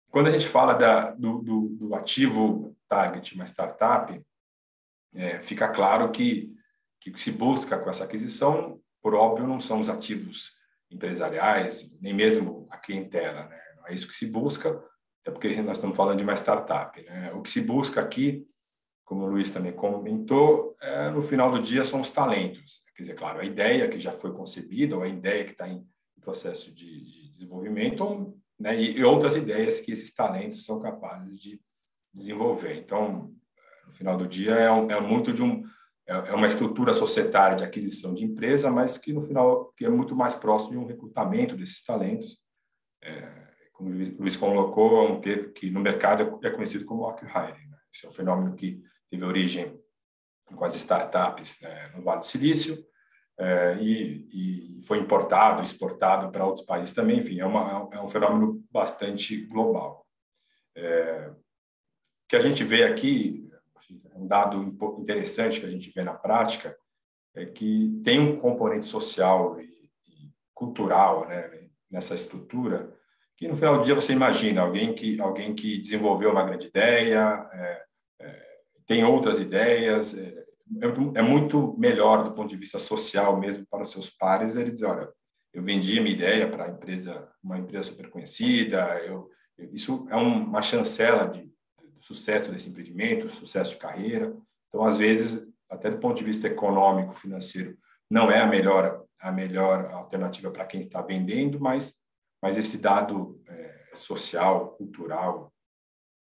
Quando a gente fala do ativo target, uma startup, fica claro que o que se busca com essa aquisição, por óbvio, não são os ativos empresariais, nem mesmo a clientela, né? Não é isso que se busca, até porque nós estamos falando de uma startup, né? O que se busca aqui, como o Luiz também comentou, no final do dia são os talentos. Quer dizer, claro, a ideia que já foi concebida, ou a ideia que está em processo de desenvolvimento, né, e outras ideias que esses talentos são capazes de desenvolver. Então, no final do dia, muito é uma estrutura societária de aquisição de empresa, mas que no final que é muito mais próximo de um recrutamento desses talentos. Como o Luiz colocou, é um termo que no mercado é conhecido como acqui-hiring, né? Esse é um fenômeno que teve origem com as startups, no Vale do Silício, e foi importado, exportado para outros países também. Enfim, é um fenômeno bastante global. O que a gente vê aqui, um dado interessante que a gente vê na prática, é que tem um componente social e cultural, né, nessa estrutura, que no final do dia você imagina alguém que desenvolveu uma grande ideia, tem outras ideias, é muito melhor do ponto de vista social mesmo para os seus pares. Ele diz, olha, eu vendi minha ideia para uma empresa super conhecida, isso é uma chancela do sucesso desse empreendimento, sucesso de carreira. Então, às vezes, até do ponto de vista econômico, financeiro, não é a melhor alternativa para quem está vendendo, mas esse dado social, cultural,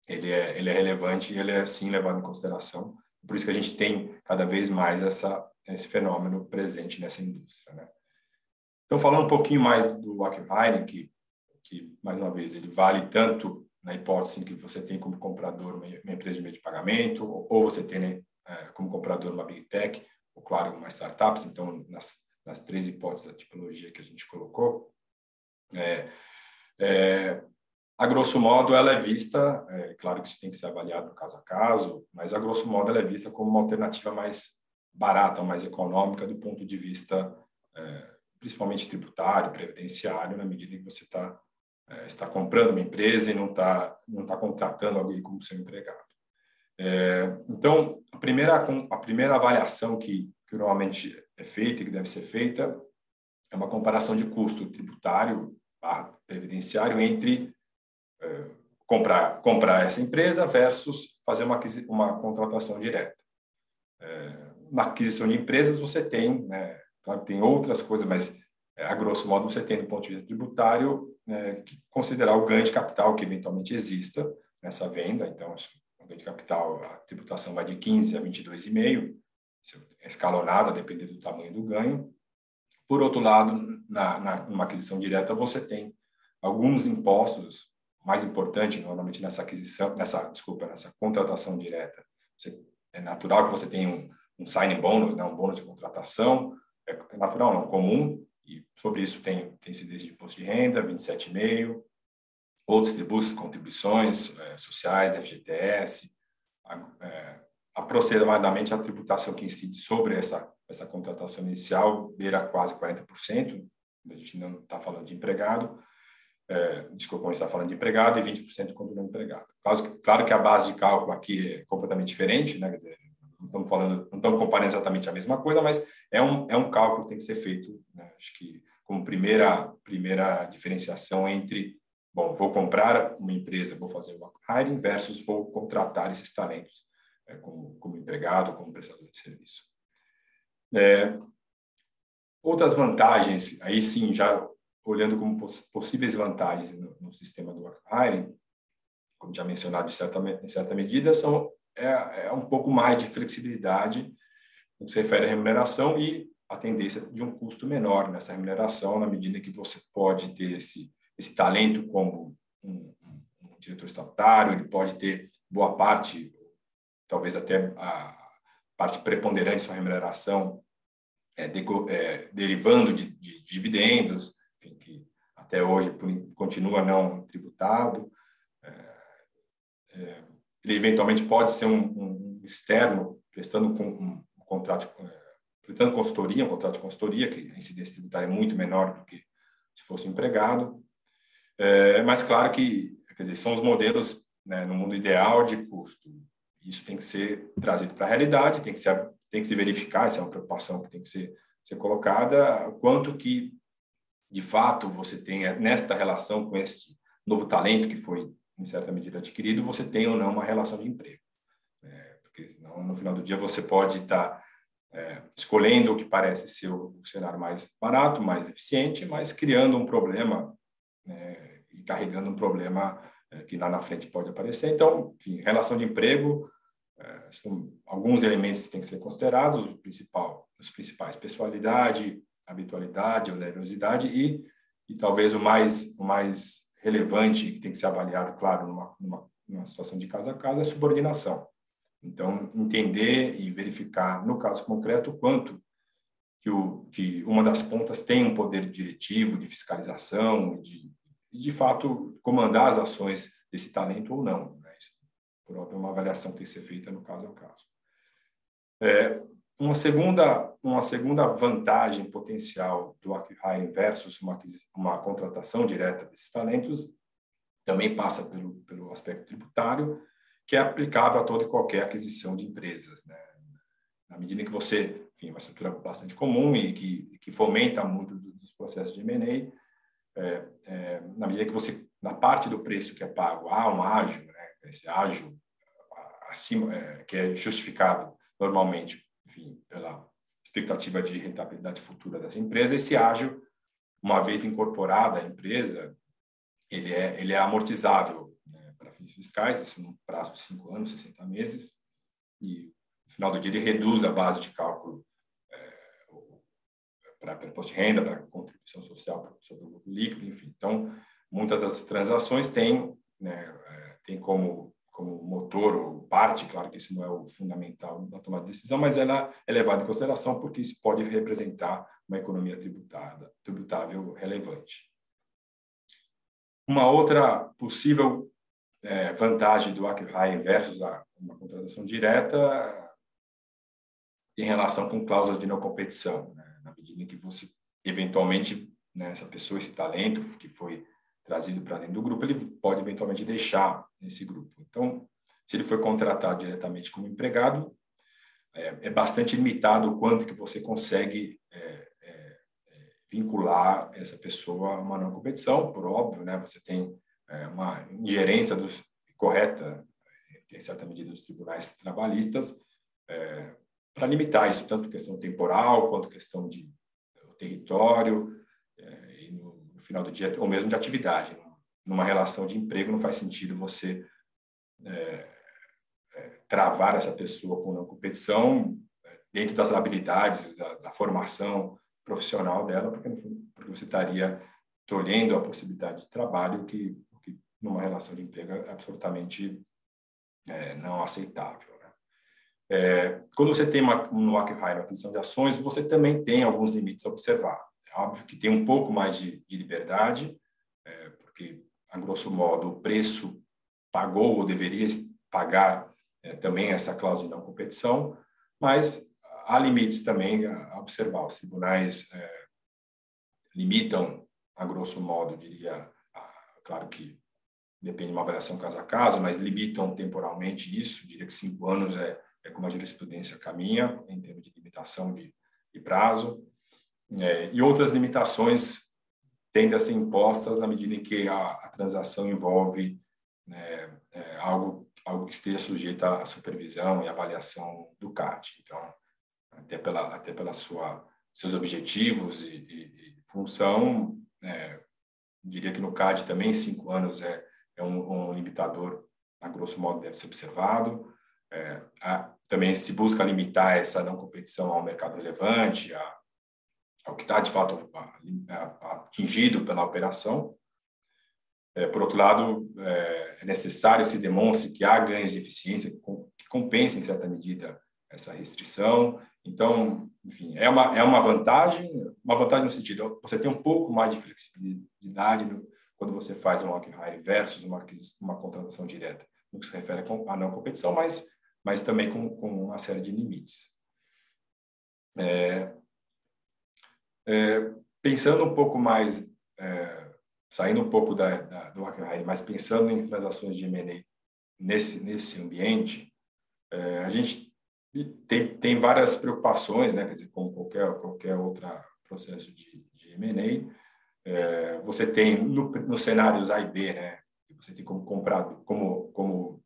ele é relevante e ele é, sim, levado em consideração. Por isso que a gente tem cada vez mais esse fenômeno presente nessa indústria, né? Então, falando um pouquinho mais do acqui-hiring, que, mais uma vez, ele vale tanto na hipótese em que você tem como comprador uma empresa de meio de pagamento, ou você tem, né, como comprador uma big tech, ou, claro, uma startup. Então, nas três hipóteses da tipologia que a gente colocou, a grosso modo, ela é vista, claro que isso tem que ser avaliado caso a caso, mas a grosso modo ela é vista como uma alternativa mais barata, mais econômica do ponto de vista principalmente tributário, previdenciário, na medida que você está comprando uma empresa e não está contratando alguém como seu empregado. Então, a primeira avaliação que normalmente é feita e que deve ser feita é uma comparação de custo tributário previdenciário entre comprar essa empresa versus fazer uma contratação direta. Na aquisição de empresas você tem, né, claro, tem outras coisas, mas a grosso modo você tem do ponto de vista tributário que considerar o ganho de capital que eventualmente exista nessa venda. Então, o ganho de capital, a tributação vai de 15 a 22,5, é escalonada dependendo do tamanho do ganho. Por outro lado, numa aquisição direta você tem alguns impostos mais importantes, normalmente nessa contratação direta. É natural que você tenha um signing bonus, né, um bônus de contratação, é natural, não, comum, e sobre isso tem incidência de imposto de renda, 27,5%, outros tributos, contribuições sociais, FGTS, aproximadamente a tributação que incide sobre essa contratação inicial beira quase 40%, a gente não está falando de empregado, desculpa, a gente está falando de empregado e 20% quando não empregado. Claro que a base de cálculo aqui é completamente diferente, né? Quer dizer, não estamos comparando exatamente a mesma coisa, mas é um cálculo que tem que ser feito, né? Acho que como primeira diferenciação entre, bom, vou comprar uma empresa, vou fazer uma hiring versus vou contratar esses talentos como empregado, como prestador de serviço. Outras vantagens, aí sim, já olhando como possíveis vantagens no sistema do hiring, como já mencionado em certa medida, é um pouco mais de flexibilidade no que se refere à remuneração e a tendência de um custo menor nessa remuneração, na medida que você pode ter esse talento como um diretor estatutário, ele pode ter boa parte, talvez até a parte preponderante de sua remuneração derivando de dividendos, enfim, que até hoje continua não tributado. Ele eventualmente pode ser um externo prestando um contrato, prestando consultoria, um contrato de consultoria, que a incidência tributária é muito menor do que se fosse um empregado. Mas claro que, quer dizer, são os modelos, né, no mundo ideal de custo. Isso tem que ser trazido para a realidade, tem que se verificar, essa é uma preocupação que tem que ser colocada, o quanto que, de fato, você tem nesta relação com esse novo talento que foi, em certa medida, adquirido, você tem ou não uma relação de emprego. Porque senão, no final do dia, você pode estar escolhendo o que parece ser o cenário mais barato, mais eficiente, mas criando um problema e carregando um problema que lá na frente pode aparecer. Então, enfim, relação de emprego, são alguns elementos que têm que ser considerados, os principais, pessoalidade, habitualidade, onerosidade e talvez o mais relevante que tem que ser avaliado, claro, numa situação de caso a caso, é a subordinação. Então, entender e verificar, no caso concreto, o quanto que uma das pontas tem um poder diretivo, de fiscalização, de fato, comandar as ações desse talento ou não. Né? Isso, por óbvio, é uma avaliação que tem que ser feita no caso a caso. Uma segunda vantagem potencial do acqui-hiring versus uma contratação direta desses talentos também passa pelo aspecto tributário, que é aplicável a toda e qualquer aquisição de empresas, né? Na medida que você, enfim, uma estrutura bastante comum e que fomenta muito dos processos de M&A, na medida que você, na parte do preço que é pago, há um ágio, né? Esse ágio acima, que é justificado normalmente, enfim, pela expectativa de rentabilidade futura das empresas, esse ágio, uma vez incorporada a empresa, ele é amortizável, né, para fins fiscais, isso num prazo de 5 anos, 60 meses, e no final do dia ele reduz a base de cálculo para imposto de renda, para contribuição social sobre o lucro líquido, enfim. Então, muitas das transações têm, né, tem como motor ou parte, claro que isso não é o fundamental da tomada de decisão, mas ela é levada em consideração porque isso pode representar uma economia tributável relevante. Uma outra possível vantagem do acqui-hiring versus uma contratação direta em relação com cláusulas de não competição, né? Na medida em que você eventualmente, né, essa pessoa, esse talento que foi trazido para dentro do grupo, ele pode eventualmente deixar esse grupo. Então, se ele foi contratado diretamente como empregado, é bastante limitado o quanto que você consegue vincular essa pessoa a uma não competição, por óbvio, né? Você tem uma ingerência correta, em certa medida, dos tribunais trabalhistas, para limitar isso, tanto questão temporal quanto questão de território, e no final do dia, ou mesmo de atividade. Numa relação de emprego, não faz sentido você travar essa pessoa com não competição dentro das habilidades, da formação profissional dela, porque você estaria tolhendo a possibilidade de trabalho que numa relação de emprego é absolutamente não aceitável. Né? Quando você tem no acquihire, uma aquisição de ações, você também tem alguns limites a observar. É óbvio que tem um pouco mais de liberdade, porque, a grosso modo, o preço pagou ou deveria pagar também essa cláusula de não competição, mas há limites também a observar. Os tribunais limitam, a grosso modo, diria, claro que depende de uma avaliação caso a caso, mas limitam temporalmente isso, diria que 5 anos é como a jurisprudência caminha, em termos de limitação de prazo, e outras limitações tendem a ser impostas na medida em que a transação envolve algo que esteja sujeito à supervisão e avaliação do CAD. Então, até pela seus objetivos e função, diria que no CAD também 5 anos é um limitador, a grosso modo, deve ser observado. Também se busca limitar essa não competição ao mercado relevante, ao que está, de fato, atingido pela operação. Por outro lado, é necessário que se demonstre que há ganhos de eficiência que compensem, em certa medida, essa restrição. Então, enfim, é uma vantagem no sentido, você tem um pouco mais de flexibilidade quando você faz um acquihire versus uma contratação direta, no que se refere à não competição, mas também com uma série de limites. Pensando um pouco mais, saindo um pouco do acquihire, mas pensando em transações de M&A nesse ambiente, a gente tem várias preocupações, né? Quer dizer, como qualquer outro processo de M&A, você tem nos cenários A e B, né? Você tem como comprado, como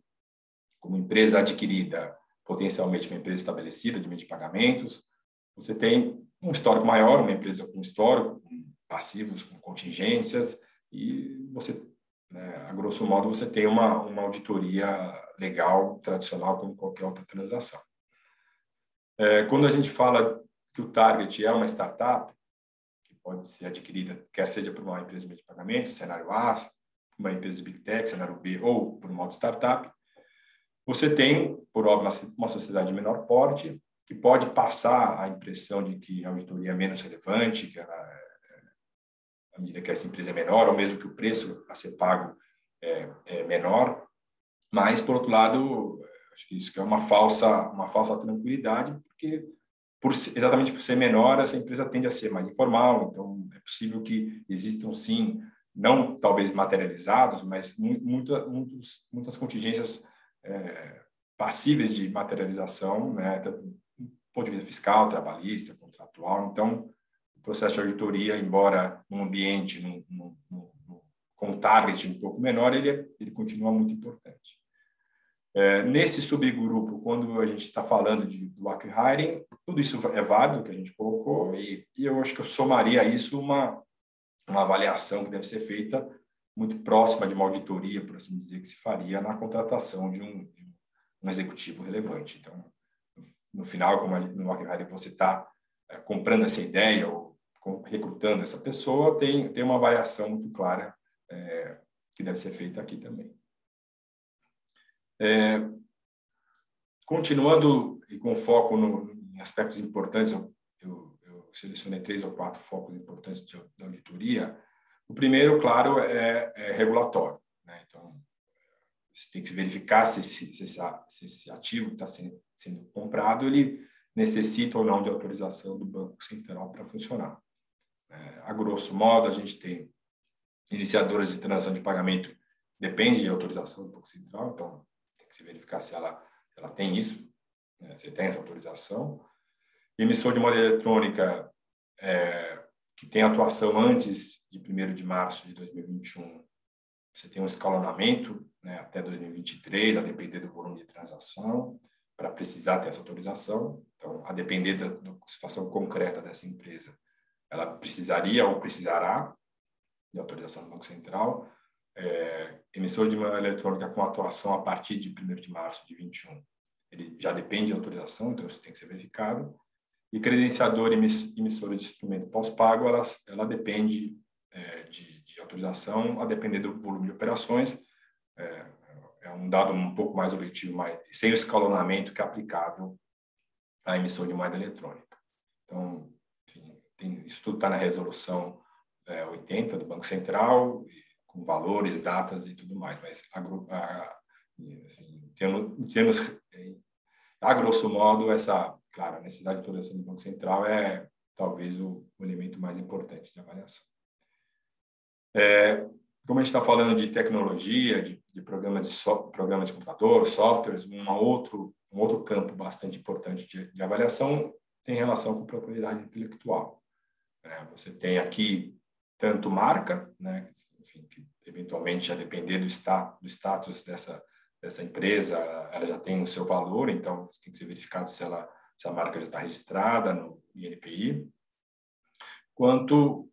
empresa adquirida, potencialmente uma empresa estabelecida de meio de pagamentos. Você tem um histórico maior, uma empresa com histórico, com passivos, com contingências, e você, a grosso modo, você tem uma auditoria legal, tradicional, como qualquer outra transação. Quando a gente fala que o target é uma startup, que pode ser adquirida, quer seja por uma empresa de meio de pagamento, cenário A, uma empresa de Big Tech, cenário B, ou por uma outra startup, você tem, por óbvio, uma sociedade de menor porte, que pode passar a impressão de que a auditoria é menos relevante, que à medida que essa empresa é menor, ou mesmo que o preço a ser pago é menor. Mas, por outro lado, acho que isso que é uma falsa tranquilidade, porque exatamente por ser menor, essa empresa tende a ser mais informal. Então, é possível que existam, sim, não talvez materializados, mas muitas contingências passíveis de materialização, né, do ponto de vista fiscal, trabalhista, contratual. Então, o processo de auditoria, embora num ambiente com um target um pouco menor, ele continua muito importante. Nesse subgrupo, quando a gente está falando do acquihiring, tudo isso é válido que a gente colocou, e eu acho que eu somaria a isso uma avaliação que deve ser feita muito próxima de uma auditoria, por assim dizer, que se faria na contratação de um executivo relevante. Então, no final, como no acquihire você está comprando essa ideia ou recrutando essa pessoa, tem uma avaliação muito clara que deve ser feita aqui também. Continuando e com foco em aspectos importantes, eu selecionei 3 ou 4 focos importantes da auditoria. O primeiro, claro, é regulatório, né? Então, você tem que se verificar se esse ativo que está sendo comprado, ele necessita ou não de autorização do Banco Central para funcionar. A grosso modo, a gente tem iniciadoras de transação de pagamento, depende de autorização do Banco Central, então tem que se verificar se ela tem isso, né? Se tem essa autorização. Emissor de moeda eletrônica que tem atuação antes de 1º de março de 2021, você tem um escalonamento, né, até 2023, a depender do volume de transação, para precisar ter essa autorização. Então, a depender da situação concreta dessa empresa, ela precisaria ou precisará de autorização do Banco Central. Emissor de moeda eletrônica com atuação a partir de 1º de março de 2021, ele já depende de autorização, então isso tem que ser verificado. E credenciador e emissora de instrumento pós-pago, ela depende de autorização, a depender do volume de operações. É um dado um pouco mais objetivo, mas sem o escalonamento que é aplicável à emissão de moeda eletrônica. Então, enfim, isso tudo está na resolução 80 do Banco Central, com valores, datas e tudo mais, mas enfim, temos a grosso modo, claro, a necessidade de autorização do Banco Central é talvez o elemento mais importante de avaliação. Como a gente está falando de tecnologia, de programa de computador, softwares, um outro campo bastante importante de avaliação tem relação com propriedade intelectual. Você tem aqui tanto marca, né, enfim, que eventualmente, a depender do status dessa empresa, ela já tem o seu valor, então tem que ser verificado se a marca já está registrada no INPI, quanto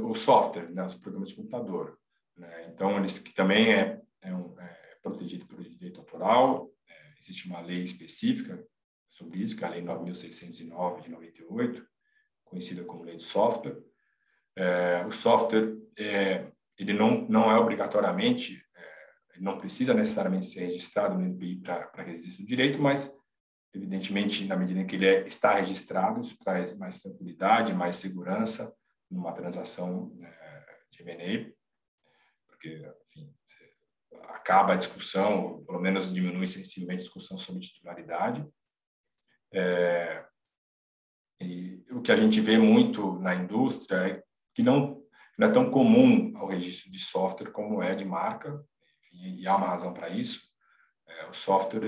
o software, né, os programas de computador, né? Então, eles que também é protegido por direito autoral, existe uma lei específica sobre isso, que é a Lei 9.609 de 98, conhecida como Lei do Software. O software, ele não é obrigatoriamente, ele não precisa necessariamente ser registrado no INPI para registro do direito, mas, evidentemente, na medida em que ele está registrado, isso traz mais tranquilidade, mais segurança numa transação de M&A, porque, enfim, acaba a discussão, ou pelo menos diminui sensivelmente a discussão sobre titularidade. E o que a gente vê muito na indústria é que não é tão comum o registro de software como é de marca, enfim, e há uma razão para isso. O software,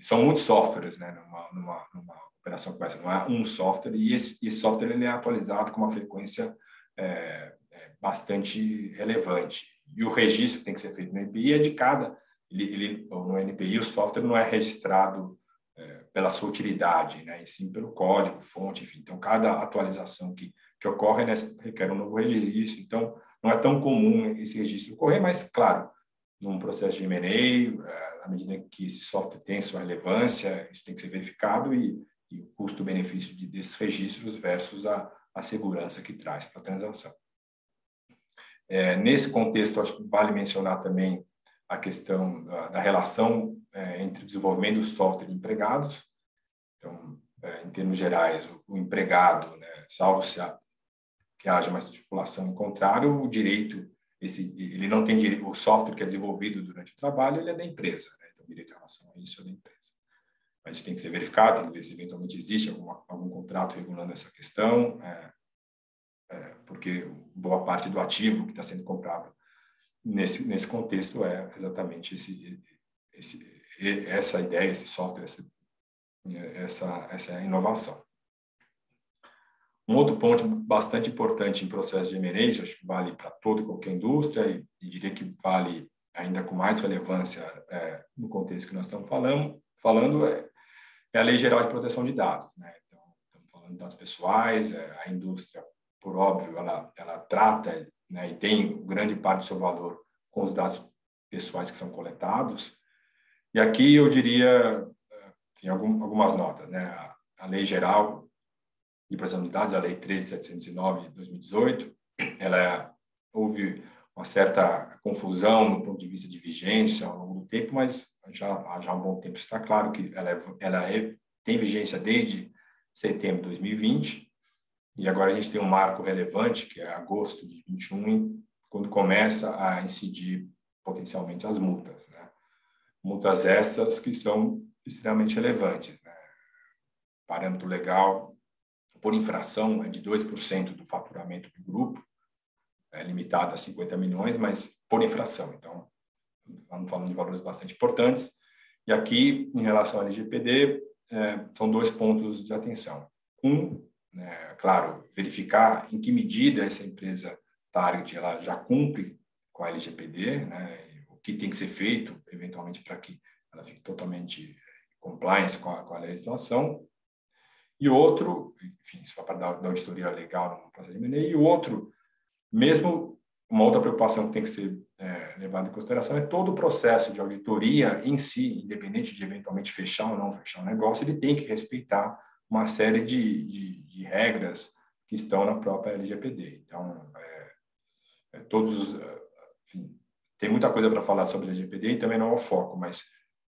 são muitos softwares, né, numa operação como essa, não é um software, e esse software ele é atualizado com uma frequência bastante relevante. E o registro tem que ser feito no NPI, no NPI o software não é registrado pela sua utilidade, né, e sim pelo código, fonte, enfim. Então, cada atualização que ocorre requer um novo registro. Então, não é tão comum esse registro ocorrer, mas, claro, num processo de M&A, à medida que esse software tem sua relevância, isso tem que ser verificado e o custo-benefício desses registros versus a segurança que traz para a transação. Nesse contexto, acho que vale mencionar também a questão da relação entre o desenvolvimento do software e empregados. Então, em termos gerais, o empregado, né, salvo que haja uma estipulação em contrário, o direito, ele não tem direito, o software que é desenvolvido durante o trabalho, ele é da empresa, né? Então, o direito em relação a isso é da empresa. Mas isso tem que ser verificado, tem que ver se eventualmente existe algum contrato regulando essa questão, porque boa parte do ativo que está sendo comprado nesse contexto é exatamente essa ideia, esse software, essa inovação. Um outro ponto bastante importante em processo de M&A, acho que vale para toda e qualquer indústria, e diria que vale ainda com mais relevância no contexto que nós estamos falando é a Lei Geral de Proteção de Dados, né? Então, estamos falando de dados pessoais, a indústria, por óbvio, ela trata, né, e tem grande parte do seu valor com os dados pessoais que são coletados. E aqui eu diria, enfim, algumas notas, né? A Lei Geral de Proteção de Dados, a Lei 13.709 de 2018, houve uma certa confusão do ponto de vista de vigência ao longo do tempo, mas já há um bom tempo está claro que ela tem vigência desde setembro de 2020, e agora a gente tem um marco relevante, que é agosto de 2021, quando começa a incidir potencialmente as multas, né? Multas essas que são extremamente relevantes, né? Parâmetro legal por infração é de 2% do faturamento do grupo, limitado a 50 milhões, mas por infração. Então, estamos falando de valores bastante importantes. E aqui, em relação ao LGPD, são 2 pontos de atenção. Claro, verificar em que medida essa empresa target ela já cumpre com a LGPD, né, o que tem que ser feito, eventualmente, para que ela fique totalmente compliance com a legislação. E outro, enfim, isso vai para da auditoria legal no processo de M&A, e o outro, mesmo uma outra preocupação que tem que ser levada em consideração é todo o processo de auditoria em si, independente de eventualmente fechar ou não fechar o negócio, ele tem que respeitar uma série de regras que estão na própria LGPD. Então, enfim, tem muita coisa para falar sobre a LGPD e também não é o foco, mas,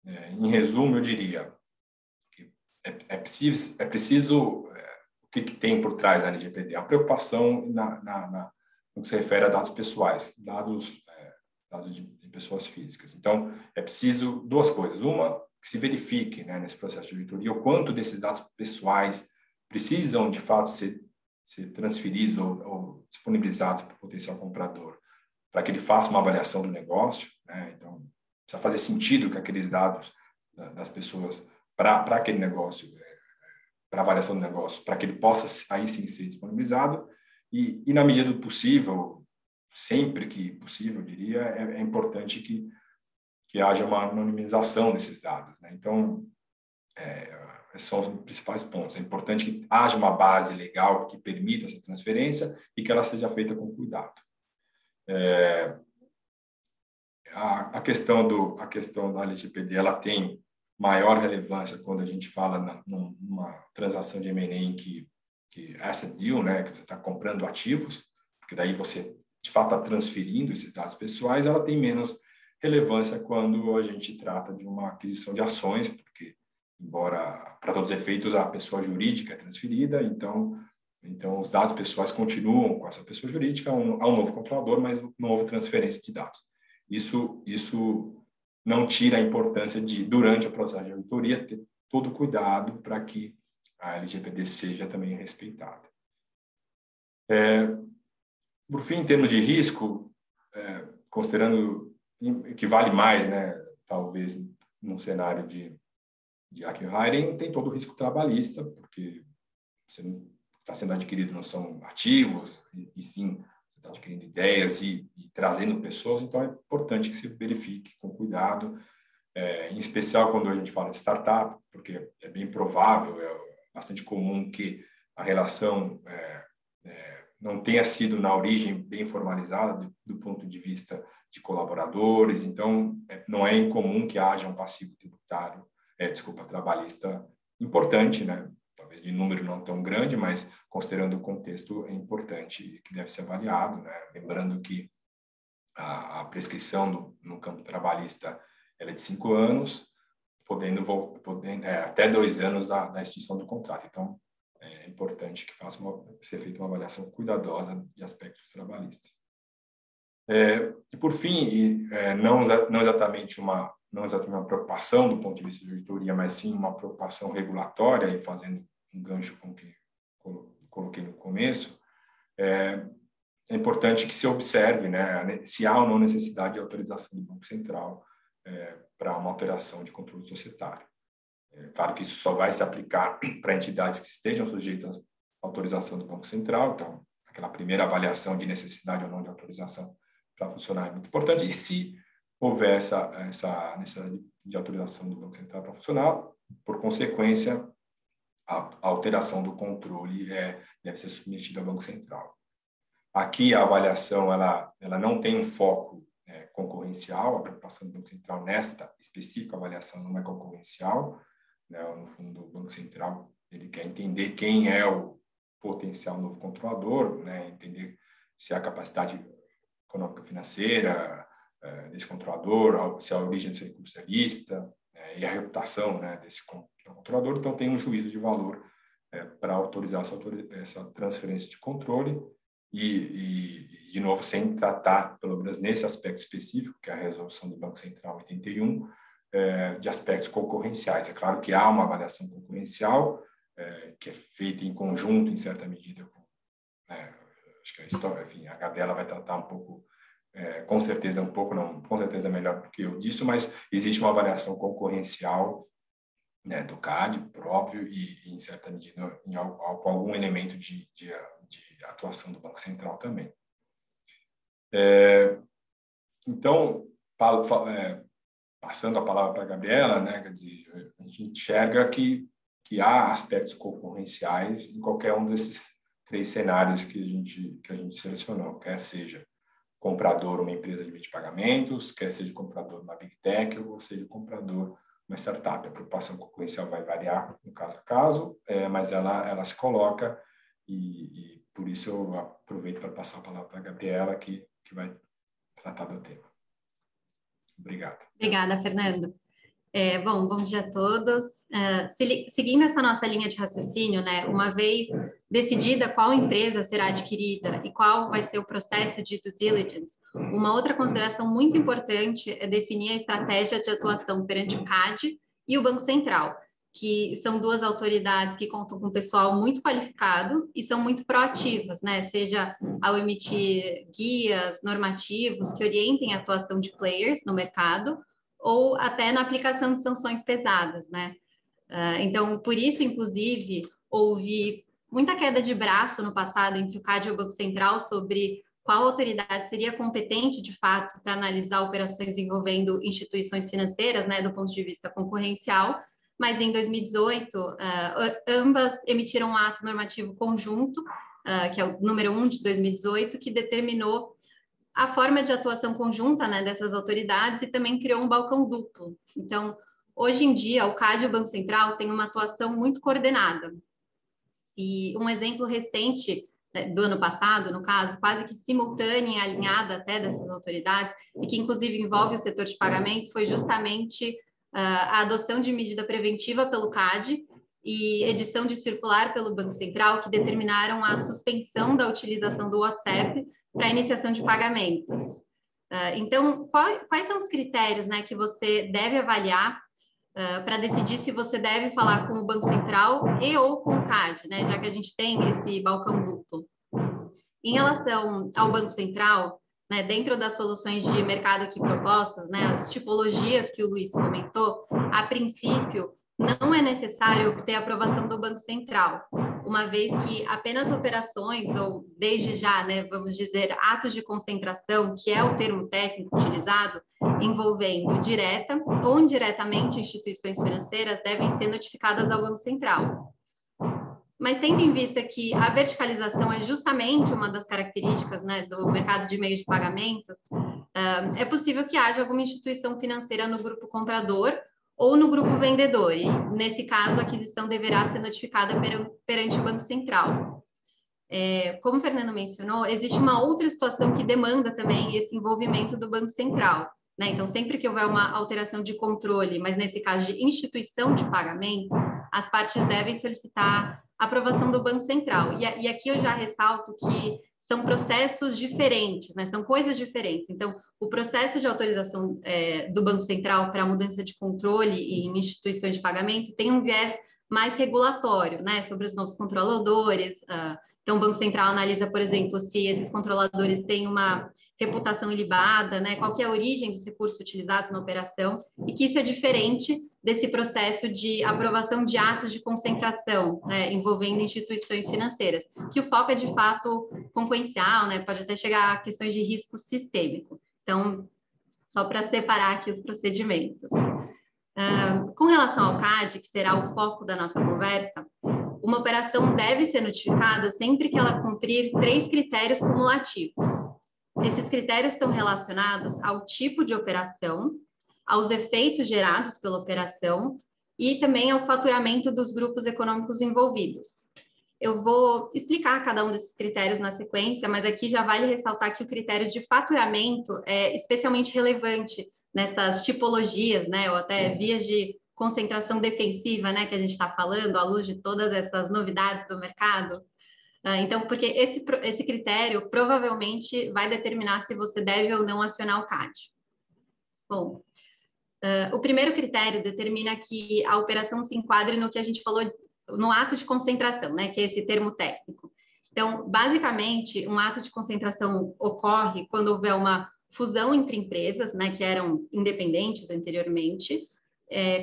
em resumo, eu diria que é preciso o que tem por trás da LGPD? A preocupação no que se refere a dados pessoais, dados de pessoas físicas. Então, é preciso 2 coisas. Uma, que se verifique, né, nesse processo de auditoria o quanto desses dados pessoais precisam, de fato, ser transferidos ou disponibilizados para o potencial comprador, para que ele faça uma avaliação do negócio, né? Então, precisa fazer sentido que aqueles dados das pessoas para aquele negócio, para a avaliação do negócio, para que ele possa aí sim ser disponibilizado e na medida do possível, sempre que possível, eu diria, é importante que haja uma anonimização desses dados, né? Então, esses são os principais pontos. É importante que haja uma base legal que permita essa transferência e que ela seja feita com cuidado. A questão da LGPD, ela tem maior relevância quando a gente fala numa transação de M&A em que asset deal, né, que você está comprando ativos, porque daí você, de fato, está transferindo esses dados pessoais, ela tem menos relevância quando a gente trata de uma aquisição de ações, porque, embora, para todos os efeitos, a pessoa jurídica é transferida, então os dados pessoais continuam com essa pessoa jurídica, há um novo controlador, mas não houve transferência de dados. Isso não tira a importância de, durante o processo de auditoria, ter todo cuidado para que a LGPD seja também respeitada. Por fim, em termos de risco, considerando que vale mais, né, talvez num cenário de acqui-hiring, tem todo o risco trabalhista, porque você não está sendo adquirido, não são ativos, e sim, você está adquirindo ideias e trazendo pessoas, então é importante que se verifique com cuidado, em especial quando a gente fala de startup, porque é bem provável, bastante comum que a relação não tenha sido na origem bem formalizada do ponto de vista de colaboradores, então não é incomum que haja um passivo tributário, trabalhista importante, né? Talvez de número não tão grande, mas considerando o contexto é importante que deve ser avaliado, né? Lembrando que a prescrição no campo trabalhista ela é de 5 anos, podendo até 2 anos da extinção do contrato. Então, é importante que seja feita uma avaliação cuidadosa de aspectos trabalhistas. E, por fim, não exatamente uma preocupação do ponto de vista de auditoria, mas sim uma preocupação regulatória, e fazendo um gancho com o que coloquei no começo, é importante que se observe, né, se há ou não necessidade de autorização do Banco Central para uma alteração de controle societário. Claro que isso só vai se aplicar para entidades que estejam sujeitas à autorização do Banco Central, então aquela primeira avaliação de necessidade ou não de autorização para funcionar é muito importante, e se houver essa necessidade de autorização do Banco Central para funcionar, por consequência, a alteração do controle deve ser submetida ao Banco Central. Aqui a avaliação ela não tem um foco concorrencial, a preocupação do Banco Central nesta específica avaliação não é concorrencial, né? No fundo, o Banco Central ele quer entender quem é o potencial novo controlador, né? Entender se há capacidade econômico-financeira desse controlador, se a origem do seu recurso é lícita, e a reputação, né, desse controlador. Então, tem um juízo de valor para autorizar essa transferência de controle e, de novo, sem tratar, pelo menos nesse aspecto específico, que é a resolução do Banco Central 81, de aspectos concorrenciais. É claro que há uma avaliação concorrencial, que é feita em conjunto, em certa medida. Acho que a história, enfim, a Gabriela vai tratar um pouco, com certeza um pouco, não, com certeza melhor do que eu disso, mas existe uma avaliação concorrencial, né, do CAD, próprio, e em certa medida com algum elemento de atuação do Banco Central também. Então, passando a palavra para a Gabriela, né, quer dizer, a gente enxerga que há aspectos concorrenciais em qualquer um desses 3 cenários que a gente selecionou, quer seja comprador uma empresa de meio de pagamentos, quer seja comprador uma Big Tech, ou seja comprador uma startup. A preocupação concorrencial vai variar no caso a caso, mas ela se coloca, e por isso eu aproveito para passar a palavra para a Gabriela, que vai tratar do tema. Obrigado. Obrigada, Fernando. Bom dia a todos. Seguindo essa nossa linha de raciocínio, né, uma vez decidida qual empresa será adquirida e qual vai ser o processo de due diligence, uma outra consideração muito importante é definir a estratégia de atuação perante o CAD e o Banco Central, que são 2 autoridades que contam com pessoal muito qualificado e são muito proativas, né, seja ao emitir guias normativos que orientem a atuação de players no mercado, ou até na aplicação de sanções pesadas, né? Então, por isso, inclusive, houve muita queda de braço no passado entre o CAD e o Banco Central sobre qual autoridade seria competente, de fato, para analisar operações envolvendo instituições financeiras, né, do ponto de vista concorrencial, mas em 2018, ambas emitiram um ato normativo conjunto, que é o número 1 de 2018, que determinou a forma de atuação conjunta, né, dessas autoridades e também criou um balcão duplo. Então, hoje em dia, o CAD e o Banco Central têm uma atuação muito coordenada. E um exemplo recente, né, do ano passado, no caso, quase que simultânea e alinhada até dessas autoridades, e que inclusive envolve o setor de pagamentos, foi justamente a adoção de medida preventiva pelo CAD e edição de circular pelo Banco Central, que determinaram a suspensão da utilização do WhatsApp para iniciação de pagamentos. Então, quais são os critérios, né, que você deve avaliar para decidir se você deve falar com o Banco Central e ou com o CAD, né, já que a gente tem esse balcão duplo? Em relação ao Banco Central, né, dentro das soluções de mercado aqui propostas, né, as tipologias que o Luiz comentou, a princípio, não é necessário obter a aprovação do Banco Central, uma vez que apenas operações, ou desde já, né, vamos dizer, atos de concentração, que é o termo técnico utilizado, envolvendo direta ou indiretamente instituições financeiras, devem ser notificadas ao Banco Central. Mas tendo em vista que a verticalização é justamente uma das características, né, do mercado de meios de pagamentos, é possível que haja alguma instituição financeira no grupo comprador ou no grupo vendedor, e nesse caso a aquisição deverá ser notificada perante o Banco Central. Como o Fernando mencionou, existe uma outra situação que demanda também esse envolvimento do Banco Central, né? Então, sempre que houver uma alteração de controle, mas nesse caso de instituição de pagamento, as partes devem solicitar a aprovação do Banco Central. E aqui eu já ressalto que são processos diferentes, né? São coisas diferentes. Então, o processo de autorização do Banco Central para a mudança de controle em instituições de pagamento tem um viés mais regulatório, né? Sobre os novos controladores. Então, o Banco Central analisa, por exemplo, se esses controladores têm uma reputação ilibada, né? Qual que é a origem dos recursos utilizados na operação, e que isso é diferente desse processo de aprovação de atos de concentração, né, envolvendo instituições financeiras, que o foco é, de fato, concorrencial, né, pode até chegar a questões de risco sistêmico. Então, só para separar aqui os procedimentos. Com relação ao CAD, que será o foco da nossa conversa, uma operação deve ser notificada sempre que ela cumprir 3 critérios cumulativos. Esses critérios estão relacionados ao tipo de operação, aos efeitos gerados pela operação e também ao faturamento dos grupos econômicos envolvidos. Eu vou explicar cada um desses critérios na sequência, mas aqui já vale ressaltar que o critério de faturamento é especialmente relevante nessas tipologias, né, ou até vias de concentração defensiva, né, que a gente está falando, à luz de todas essas novidades do mercado. Então, porque esse critério provavelmente vai determinar se você deve ou não acionar o CAD. Bom, o primeiro critério determina que a operação se enquadre no que a gente falou no ato de concentração, né, que é esse termo técnico. Então, basicamente, um ato de concentração ocorre quando houver uma fusão entre empresas, né, que eram independentes anteriormente,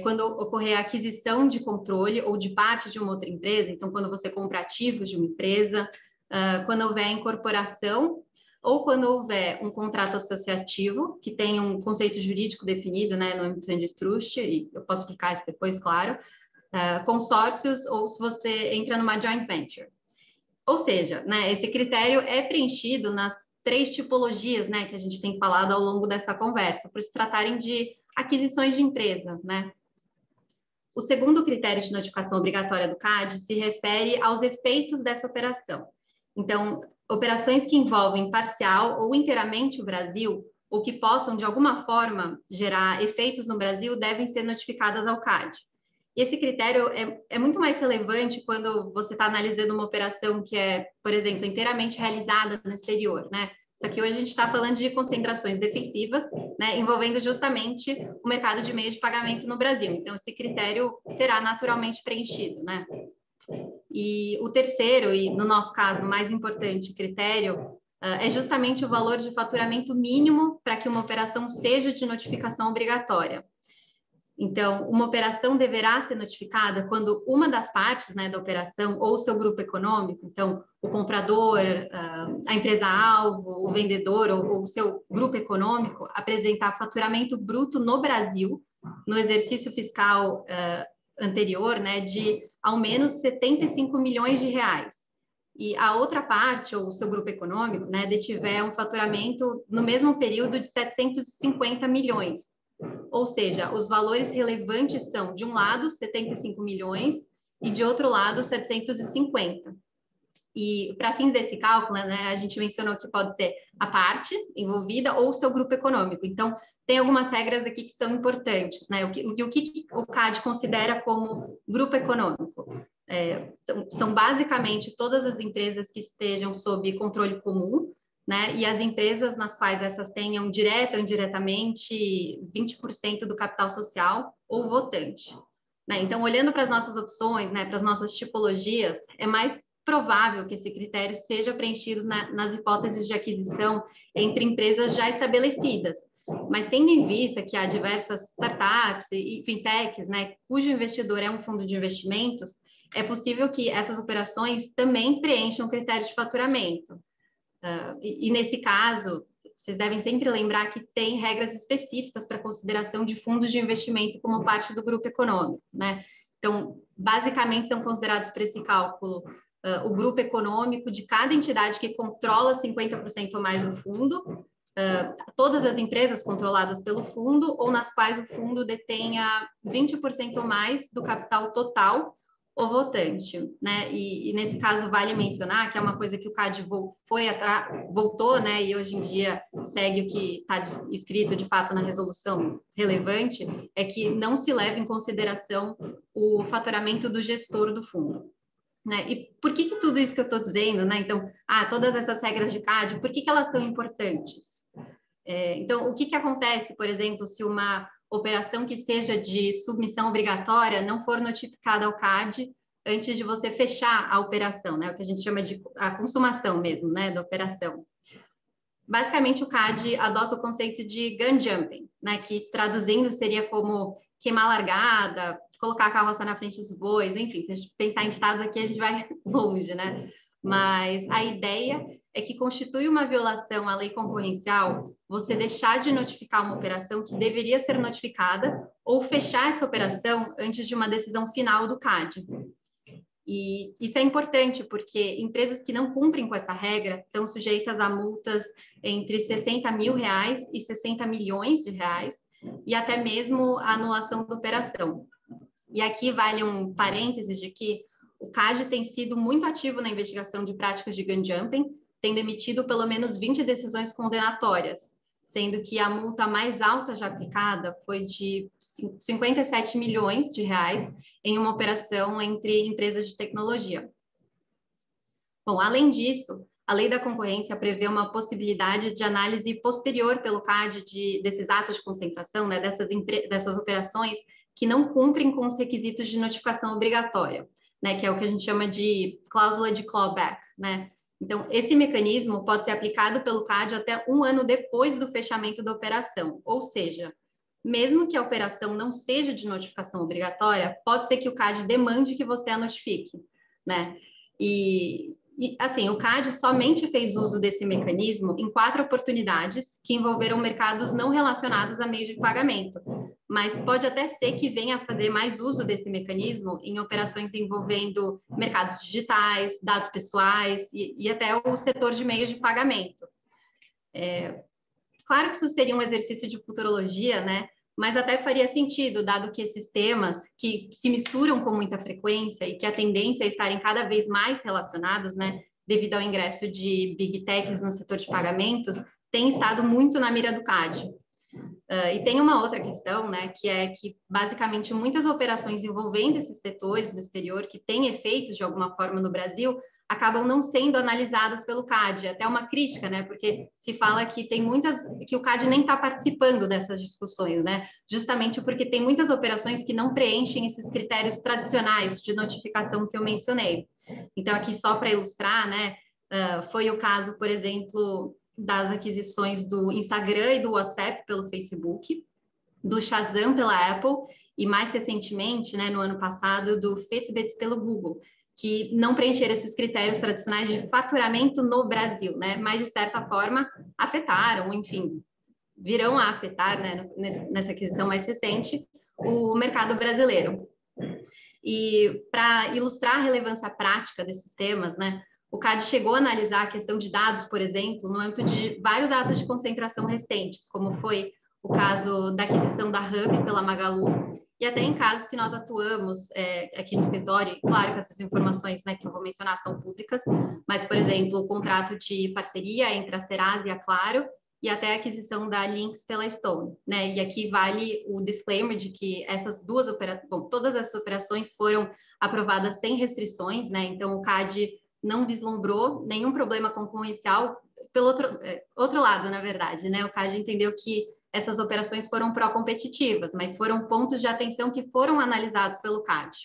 quando ocorrer a aquisição de controle ou de parte de uma outra empresa, então, quando você compra ativos de uma empresa, quando houver a incorporação, ou quando houver um contrato associativo, que tem um conceito jurídico definido, né, no âmbito antitrust, e eu posso explicar isso depois, claro, consórcios, ou se você entra numa joint venture. Ou seja, né, esse critério é preenchido nas 3 tipologias, né, que a gente tem falado ao longo dessa conversa, por se tratarem de aquisições de empresa, né? O segundo critério de notificação obrigatória do CAD se refere aos efeitos dessa operação. Então, operações que envolvem parcial ou inteiramente o Brasil, ou que possam, de alguma forma, gerar efeitos no Brasil, devem ser notificadas ao CAD. E esse critério é muito mais relevante quando você está analisando uma operação que é, por exemplo, inteiramente realizada no exterior, né? Só que hoje a gente está falando de concentrações defensivas, né, envolvendo justamente o mercado de meio de pagamento no Brasil. Então, esse critério será naturalmente preenchido, né? E o terceiro, e no nosso caso, mais importante critério, é justamente o valor de faturamento mínimo para que uma operação seja de notificação obrigatória. Então, uma operação deverá ser notificada quando uma das partes, né, da operação ou seu grupo econômico, então o comprador, a empresa-alvo, o vendedor ou o seu grupo econômico apresentar faturamento bruto no Brasil, no exercício fiscal anterior, né, de ao menos 75 milhões de reais. E a outra parte, ou o seu grupo econômico, né, detiver um faturamento no mesmo período de 750 milhões. Ou seja, os valores relevantes são, de um lado, 75 milhões e, de outro lado, 750. E, para fins desse cálculo, né, a gente mencionou que pode ser a parte envolvida ou o seu grupo econômico. Então, tem algumas regras aqui que são importantes, né? O que o CAD considera como grupo econômico? São basicamente todas as empresas que estejam sob controle comum, né? E as empresas nas quais essas tenham direta ou indiretamente 20% do capital social ou votante, né? Então, olhando para as nossas opções, né, para as nossas tipologias, é mais provável que esse critério seja preenchido nas hipóteses de aquisição entre empresas já estabelecidas. Mas tendo em vista que há diversas startups e fintechs, né, cujo investidor é um fundo de investimentos, é possível que essas operações também preencham o critério de faturamento. E nesse caso, vocês devem sempre lembrar que tem regras específicas para consideração de fundos de investimento como parte do grupo econômico, né? Então, basicamente, são considerados para esse cálculo o grupo econômico de cada entidade que controla 50% ou mais do fundo, todas as empresas controladas pelo fundo ou nas quais o fundo detenha 20% ou mais do capital total ou votante, né? E nesse caso vale mencionar que é uma coisa que o CAD voltou, né? E hoje em dia segue o que está escrito de fato na resolução relevante, é que não se leva em consideração o faturamento do gestor do fundo, né? E por que tudo isso que eu estou dizendo, né? Então, todas essas regras de CAD, por que elas são importantes? Então, o que acontece, por exemplo, se uma operação que seja de submissão obrigatória não for notificada ao CAD antes de você fechar a operação, né? O que a gente chama de a consumação mesmo, né, da operação. Basicamente, o CAD adota o conceito de gun jumping, né, que traduzindo seria como queimar largada, colocar a carroça na frente dos bois, enfim, se a gente pensar em ditados aqui, a gente vai longe, né? Mas a ideia é que constitui uma violação à lei concorrencial você deixar de notificar uma operação que deveria ser notificada ou fechar essa operação antes de uma decisão final do CAD. E isso é importante porque empresas que não cumprem com essa regra estão sujeitas a multas entre 60 mil reais e 60 milhões de reais e até mesmo a anulação da operação. E aqui vale um parênteses de que o CAD tem sido muito ativo na investigação de práticas de gun jumping, tendo emitido pelo menos 20 decisões condenatórias, sendo que a multa mais alta já aplicada foi de 57 milhões de reais em uma operação entre empresas de tecnologia. Bom, além disso, a lei da concorrência prevê uma possibilidade de análise posterior pelo CAD desses atos de concentração, né, dessas operações que não cumprem com os requisitos de notificação obrigatória. né, que é o que a gente chama de cláusula de clawback, né? Então, esse mecanismo pode ser aplicado pelo CAD até 1 ano depois do fechamento da operação, ou seja, mesmo que a operação não seja de notificação obrigatória, pode ser que o CAD demande que você a notifique, né? E assim, o CAD somente fez uso desse mecanismo em 4 oportunidades que envolveram mercados não relacionados a meio de pagamento, mas pode até ser que venha a fazer mais uso desse mecanismo em operações envolvendo mercados digitais, dados pessoais e até o setor de meios de pagamento. Claro que isso seria um exercício de futurologia, né? Mas até faria sentido, dado que esses temas que se misturam com muita frequência e que a tendência é estarem cada vez mais relacionados, né, devido ao ingresso de big techs no setor de pagamentos, tem estado muito na mira do CAD. E tem uma outra questão, né, que é que, basicamente, muitas operações envolvendo esses setores no exterior, que têm efeitos de alguma forma no Brasil, acabam não sendo analisadas pelo CAD. Até uma crítica, né, porque se fala que tem que o CAD nem está participando dessas discussões, né, justamente porque tem muitas operações que não preenchem esses critérios tradicionais de notificação que eu mencionei. Então, aqui só para ilustrar, né, foi o caso, por exemplo, das aquisições do Instagram e do WhatsApp pelo Facebook, do Shazam pela Apple e, mais recentemente, né, no ano passado, do Fitbit pelo Google, que não preencheram esses critérios tradicionais de faturamento no Brasil, né, mas, de certa forma, afetaram, enfim, virão a afetar, né, nessa aquisição mais recente, o mercado brasileiro. E, para ilustrar a relevância prática desses temas, né, o CAD chegou a analisar a questão de dados, por exemplo, no âmbito de vários atos de concentração recentes, como foi o caso da aquisição da Hub pela Magalu, e até em casos que nós atuamos aqui no escritório. Claro que essas informações, né, que eu vou mencionar são públicas, mas, por exemplo, o contrato de parceria entre a Serasa e a Claro, e até a aquisição da Lynx pela Stone, né? E aqui vale o disclaimer de que todas essas operações foram aprovadas sem restrições, né? Então, o CAD não vislumbrou nenhum problema concorrencial. Pelo outro lado, na verdade, né? O CAD entendeu que essas operações foram pró-competitivas, mas foram pontos de atenção que foram analisados pelo CAD.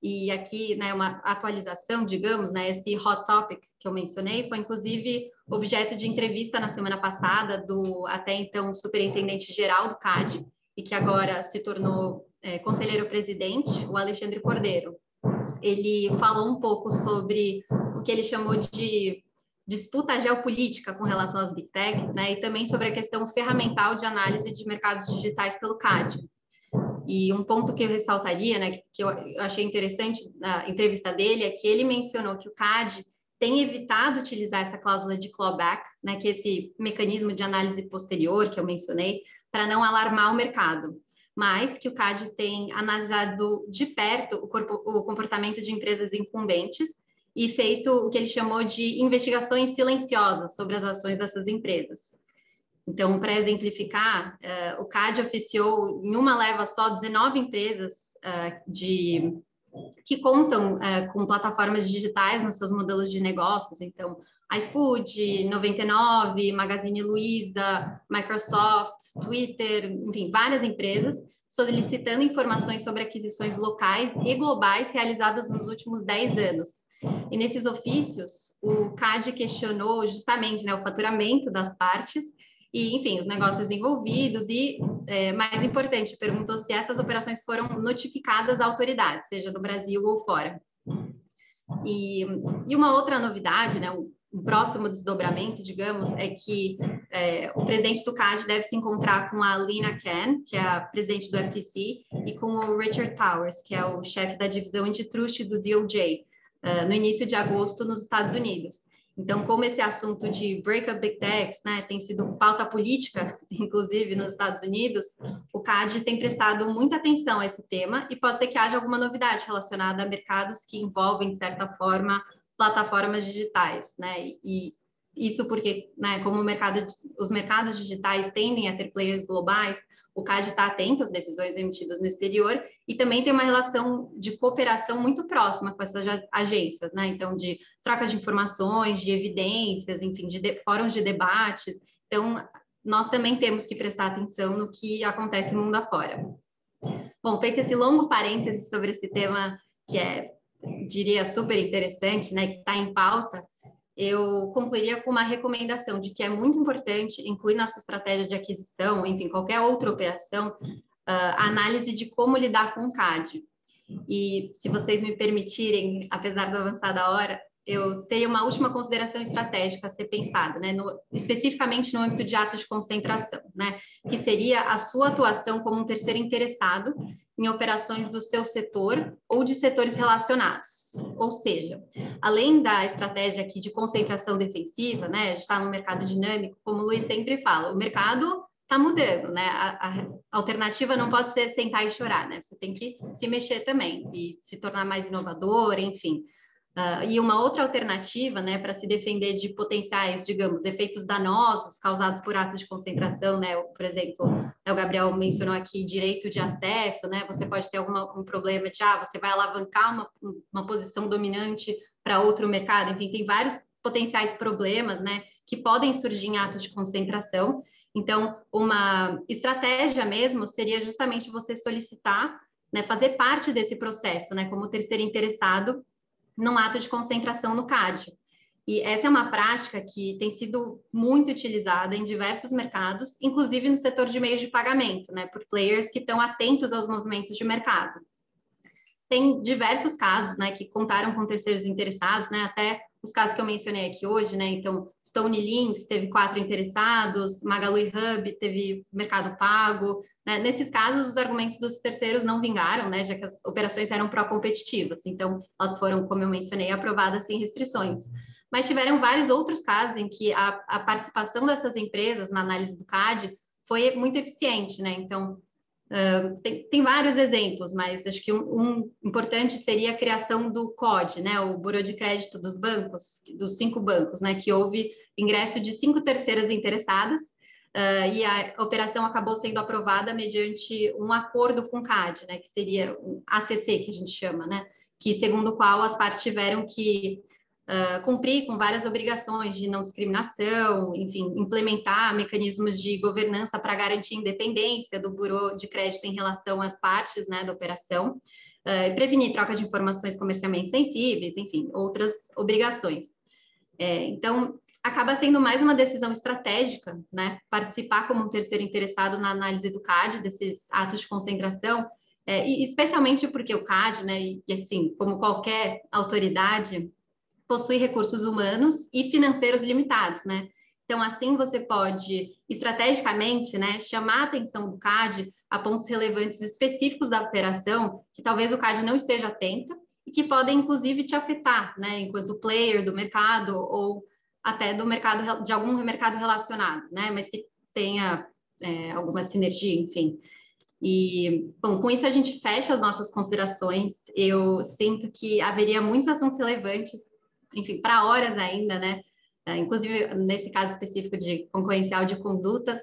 E aqui, né, uma atualização, digamos, né, esse hot topic que eu mencionei foi, inclusive, objeto de entrevista na semana passada do, até então, superintendente-geral do CAD, e que agora se tornou conselheiro-presidente, o Alexandre Cordeiro. Ele falou um pouco sobre o que ele chamou de disputa geopolítica com relação às big techs, né, e também sobre a questão ferramental de análise de mercados digitais pelo CAD. E um ponto que eu ressaltaria, né, que eu achei interessante na entrevista dele, é que ele mencionou que o CAD tem evitado utilizar essa cláusula de clawback, né, que é esse mecanismo de análise posterior que eu mencionei, para não alarmar o mercado, mas que o CAD tem analisado de perto o comportamento de empresas incumbentes e feito o que ele chamou de investigações silenciosas sobre as ações dessas empresas. Então, para exemplificar, o CAD oficiou em uma leva só 19 empresas que contam com plataformas digitais nos seus modelos de negócios. Então, iFood, 99, Magazine Luiza, Microsoft, Twitter, enfim, várias empresas, solicitando informações sobre aquisições locais e globais realizadas nos últimos 10 anos. E nesses ofícios, o CAD questionou justamente, né, o faturamento das partes e, enfim, os negócios envolvidos e, mais importante, perguntou se essas operações foram notificadas à autoridade, seja no Brasil ou fora. E uma outra novidade, né, um próximo desdobramento, digamos, é que o presidente do CAD deve se encontrar com a Lina Khan, que é a presidente do FTC, e com o Richard Powers, que é o chefe da divisão antitrust do DOJ, no início de agosto nos Estados Unidos. Então, como esse assunto de break-up big techs, né, tem sido pauta política, inclusive nos Estados Unidos, o CAD tem prestado muita atenção a esse tema e pode ser que haja alguma novidade relacionada a mercados que envolvem, de certa forma, plataformas digitais, né? E isso porque, né, como os mercados digitais tendem a ter players globais, o CAD está atento às decisões emitidas no exterior e também tem uma relação de cooperação muito próxima com essas agências, né? Então, de troca de informações, de evidências, enfim, de fóruns de debates. Então, nós também temos que prestar atenção no que acontece mundo afora. Bom, feito esse longo parêntese sobre esse tema que é diria, super interessante, né, que está em pauta, eu concluiria com uma recomendação de que é muito importante incluir na sua estratégia de aquisição, enfim, qualquer outra operação, a análise de como lidar com o CAD. E, se vocês me permitirem, apesar da avançada hora, eu teria uma última consideração estratégica a ser pensada, né, especificamente no âmbito de atos de concentração, né, que seria a sua atuação como um terceiro interessado em operações do seu setor ou de setores relacionados. Ou seja, além da estratégia aqui de concentração defensiva, né, a gente está num mercado dinâmico, como o Luiz sempre fala, o mercado está mudando, né? A alternativa não pode ser sentar e chorar, né? Você tem que se mexer também e se tornar mais inovador, enfim. E uma outra alternativa, né, para se defender de potenciais, digamos, efeitos danosos causados por atos de concentração, né? Por exemplo, o Gabriel mencionou aqui direito de acesso, né? Você pode ter um problema de, você vai alavancar uma posição dominante para outro mercado, enfim, tem vários potenciais problemas, né, que podem surgir em atos de concentração. Então, uma estratégia mesmo seria justamente você solicitar, né, fazer parte desse processo, né, como terceiro interessado num ato de concentração no CAD. E essa é uma prática que tem sido muito utilizada em diversos mercados, inclusive no setor de meios de pagamento, né, por players que estão atentos aos movimentos de mercado. Tem diversos casos, né, que contaram com terceiros interessados, né, até os casos que eu mencionei aqui hoje, né, então Stone Links teve 4 interessados, Magalu e Hub teve Mercado Pago, né, nesses casos os argumentos dos terceiros não vingaram, né, já que as operações eram pró-competitivas, então elas foram, como eu mencionei, aprovadas sem restrições. Mas tiveram vários outros casos em que a participação dessas empresas na análise do CAD foi muito eficiente, né, então tem vários exemplos, mas acho que um importante seria a criação do COD, né, o Bureau de Crédito dos bancos, dos 5 bancos, né, que houve ingresso de 5 terceiras interessadas, e a operação acabou sendo aprovada mediante um acordo com o CAD, né, que seria o ACC, que a gente chama, né, que segundo o qual as partes tiveram que cumprir com várias obrigações de não discriminação, enfim, implementar mecanismos de governança para garantir a independência do Bureau de Crédito em relação às partes, né, da operação, prevenir troca de informações comercialmente sensíveis, enfim, outras obrigações. Então, acaba sendo mais uma decisão estratégica, né, participar como um terceiro interessado na análise do CAD, desses atos de concentração, e especialmente porque o CAD, né, e assim, como qualquer autoridade, possui recursos humanos e financeiros limitados, né? Então, assim, você pode, estrategicamente, né, chamar a atenção do CAD a pontos relevantes específicos da operação, que talvez o CAD não esteja atento e que podem, inclusive, te afetar, né, enquanto player do mercado ou até do mercado, de algum mercado relacionado, né, mas que tenha alguma sinergia, enfim. E, bom, com isso a gente fecha as nossas considerações. Eu sinto que haveria muitos assuntos relevantes, enfim, para horas ainda, né? Inclusive, nesse caso específico de concorrencial de condutas,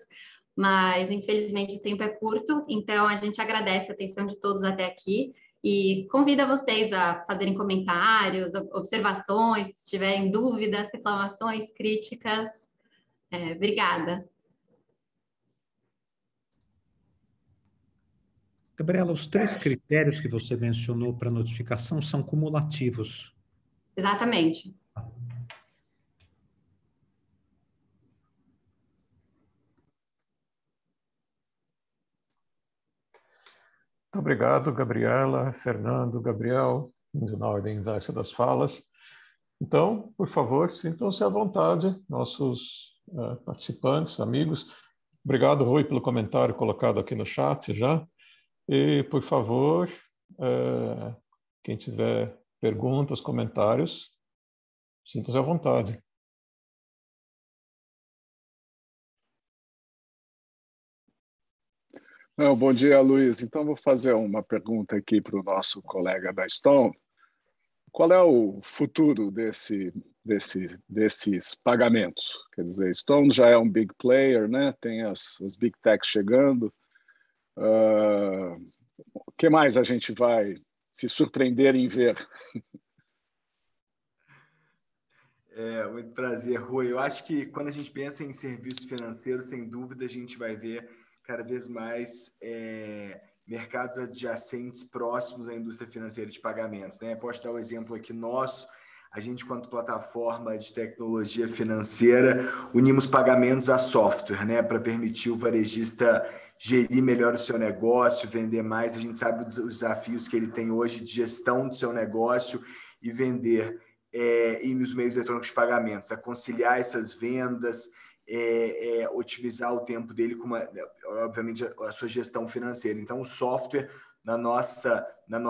mas, infelizmente, o tempo é curto, então a gente agradece a atenção de todos até aqui e convida vocês a fazerem comentários, observações, se tiverem dúvidas, reclamações, críticas. Obrigada. Gabriela, os 3 critérios que você mencionou para notificação são cumulativos. Exatamente. Muito obrigado, Gabriela, Fernando, Gabriel, indo na ordem inversa das falas. Então, por favor, sintam-se à vontade, nossos participantes, amigos. Obrigado, Rui, pelo comentário colocado aqui no chat já. E, por favor, quem tiver perguntas, comentários, sinta-se à vontade. Bom dia, Luiz. Então, vou fazer uma pergunta aqui para o nosso colega da Stone. Qual é o futuro desses pagamentos? Quer dizer, Stone já é um big player, né? Tem as big techs chegando. O que mais a gente vai se surpreender em ver? Muito prazer, Rui. Eu acho que quando a gente pensa em serviços financeiros, sem dúvida, a gente vai ver cada vez mais mercados adjacentes próximos à indústria financeira de pagamentos, né? Posso dar um exemplo aqui nosso. A gente, quanto plataforma de tecnologia financeira, unimos pagamentos a software, né? Para permitir o varejista gerir melhor o seu negócio, vender mais. A gente sabe os desafios que ele tem hoje de gestão do seu negócio e vender e nos meios eletrônicos de pagamentos, conciliar essas vendas, otimizar o tempo dele com, obviamente, a sua gestão financeira. Então, o software, na nossa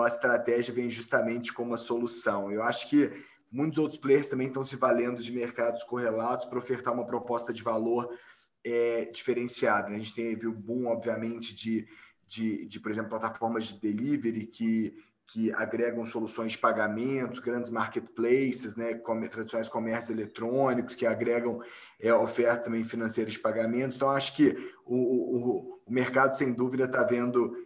estratégia, vem justamente como uma solução. Eu acho que muitos outros players também estão se valendo de mercados correlatos para ofertar uma proposta de valor diferenciada. A gente teve o boom, obviamente, de, por exemplo, plataformas de delivery que agregam soluções de pagamentos, grandes marketplaces, né, tradicionais comércios eletrônicos, que agregam oferta também financeira de pagamentos. Então, acho que o mercado, sem dúvida, está vendo,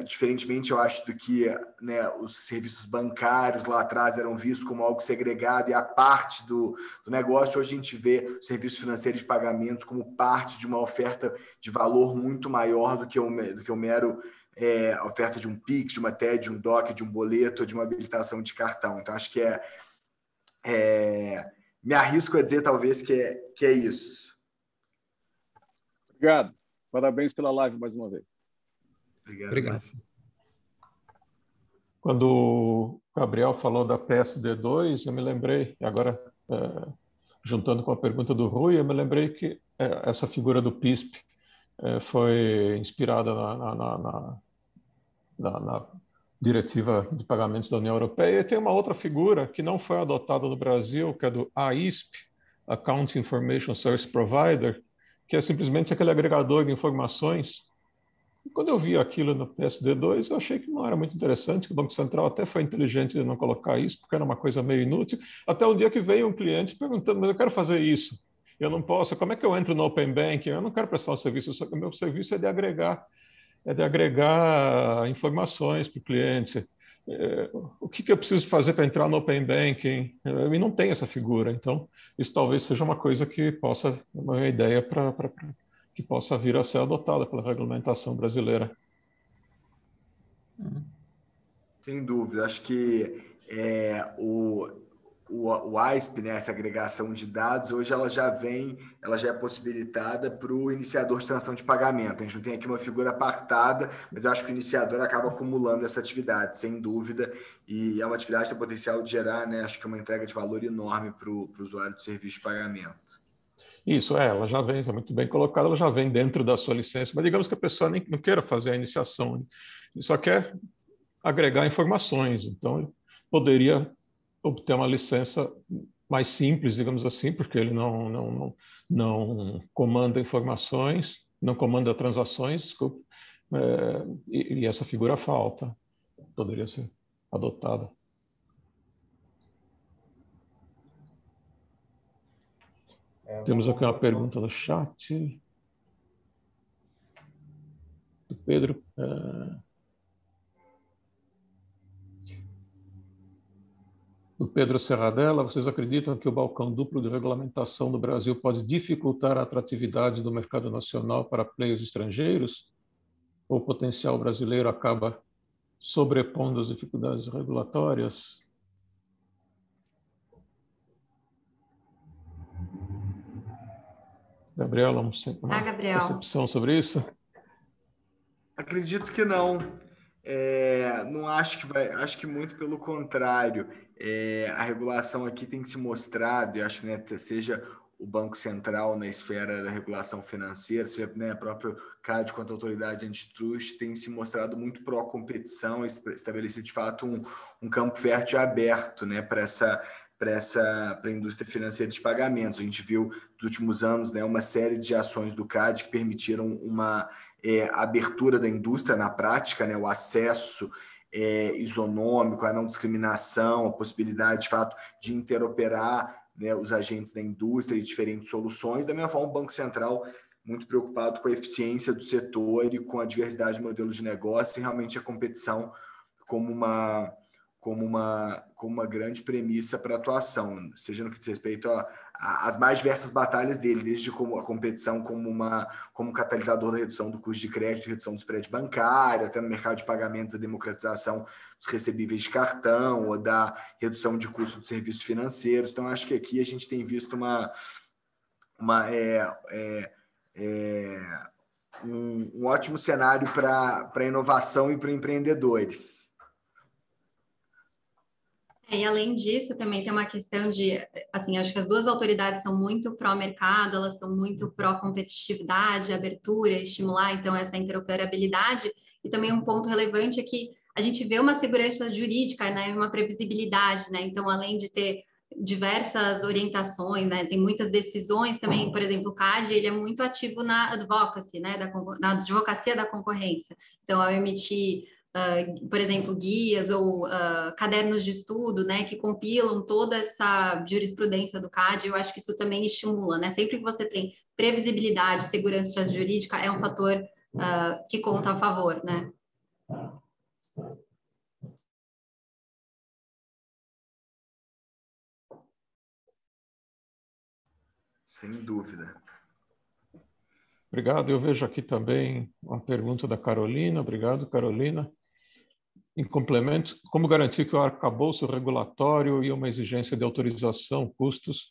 diferentemente, eu acho, do que, né, os serviços bancários lá atrás eram vistos como algo segregado e a parte do negócio. Hoje a gente vê os serviços financeiros de pagamentos como parte de uma oferta de valor muito maior do que o mero a oferta de um Pix, de uma TED, de um DOC, de um boleto, de uma habilitação de cartão. Então, acho que me arrisco a dizer, talvez, que é isso. Obrigado. Parabéns pela live mais uma vez. Obrigado. Quando o Gabriel falou da PSD2, eu me lembrei, agora juntando com a pergunta do Rui, eu me lembrei que essa figura do PISP foi inspirada na Diretiva de Pagamentos da União Europeia. E tem uma outra figura que não foi adotada no Brasil, que é do AISP, Account Information Service Provider, que é simplesmente aquele agregador de informações. E quando eu vi aquilo no PSD2, eu achei que não era muito interessante, que o Banco Central até foi inteligente de não colocar isso, porque era uma coisa meio inútil, até um dia que veio um cliente perguntando, mas eu quero fazer isso, eu não posso, como é que eu entro no Open Banking? Eu não quero prestar um serviço, só que o meu serviço é de agregar informações para o cliente. O que eu preciso fazer para entrar no Open Banking? E não tem essa figura. Então, isso talvez seja uma coisa que possa, uma ideia que possa vir a ser adotada pela regulamentação brasileira. Sem dúvida. Acho que o AISP, né, essa agregação de dados, hoje ela já é possibilitada para o iniciador de transação de pagamento. A gente não tem aqui uma figura apartada, mas eu acho que o iniciador acaba acumulando essa atividade, sem dúvida, e é uma atividade que tem potencial de gerar, né, acho que uma entrega de valor enorme para o usuário de serviço de pagamento. Isso, ela já vem, está muito bem colocada, ela já vem dentro da sua licença, mas digamos que a pessoa nem não queira fazer a iniciação, né? Ele só quer agregar informações, então ele poderia obter uma licença mais simples, digamos assim, porque ele não comanda informações, não comanda transações, desculpe, e essa figura falta, poderia ser adotada. Temos aqui uma pergunta no chat do Pedro. Do Pedro Serradella, vocês acreditam que o balcão duplo de regulamentação do Brasil pode dificultar a atratividade do mercado nacional para players estrangeiros? Ou o potencial brasileiro acaba sobrepondo as dificuldades regulatórias? Gabriela, uma percepção sobre isso? Acredito que não. Não acho que vai. Acho que muito pelo contrário. A regulação aqui tem se mostrado, e acho que, né, seja o Banco Central na esfera da regulação financeira, seja, né, a própria CAD quanto a autoridade antitrust, tem se mostrado muito pró-competição, estabelecido de fato um campo fértil aberto, né, para a indústria financeira de pagamentos. A gente viu nos últimos anos, né, uma série de ações do CAD que permitiram uma abertura da indústria na prática, né, o acesso isonômico, a não discriminação, a possibilidade, de fato, de interoperar, né, os agentes da indústria e diferentes soluções. Da mesma forma, o Banco Central muito preocupado com a eficiência do setor e com a diversidade de modelos de negócio e realmente a competição como uma grande premissa para a atuação, seja no que diz respeito as mais diversas batalhas dele, desde a competição como catalisador da redução do custo de crédito, redução do spread bancário, até no mercado de pagamentos, a democratização dos recebíveis de cartão, ou da redução de custo dos serviços financeiros. Então, acho que aqui a gente tem visto um ótimo cenário para inovação e para empreendedores. E além disso, também tem uma questão de, assim, acho que as duas autoridades são muito pró-mercado, elas são muito pró-competitividade, abertura, estimular, então, essa interoperabilidade. E também um ponto relevante é que a gente vê uma segurança jurídica, né, uma previsibilidade, né, então, além de ter diversas orientações, né, tem muitas decisões também, por exemplo, o CAD, ele é muito ativo na advocacy, né, na advocacia da concorrência. Então, ao emitir por exemplo, guias ou cadernos de estudo, né, que compilam toda essa jurisprudência do CAD, eu acho que isso também estimula, né? Sempre que você tem previsibilidade, segurança jurídica, é um fator que conta a favor, né? Sem dúvida. Obrigado. Eu vejo aqui também uma pergunta da Carolina. Obrigado, Carolina. Em complemento, como garantir que o arcabouço regulatório e uma exigência de autorização, custos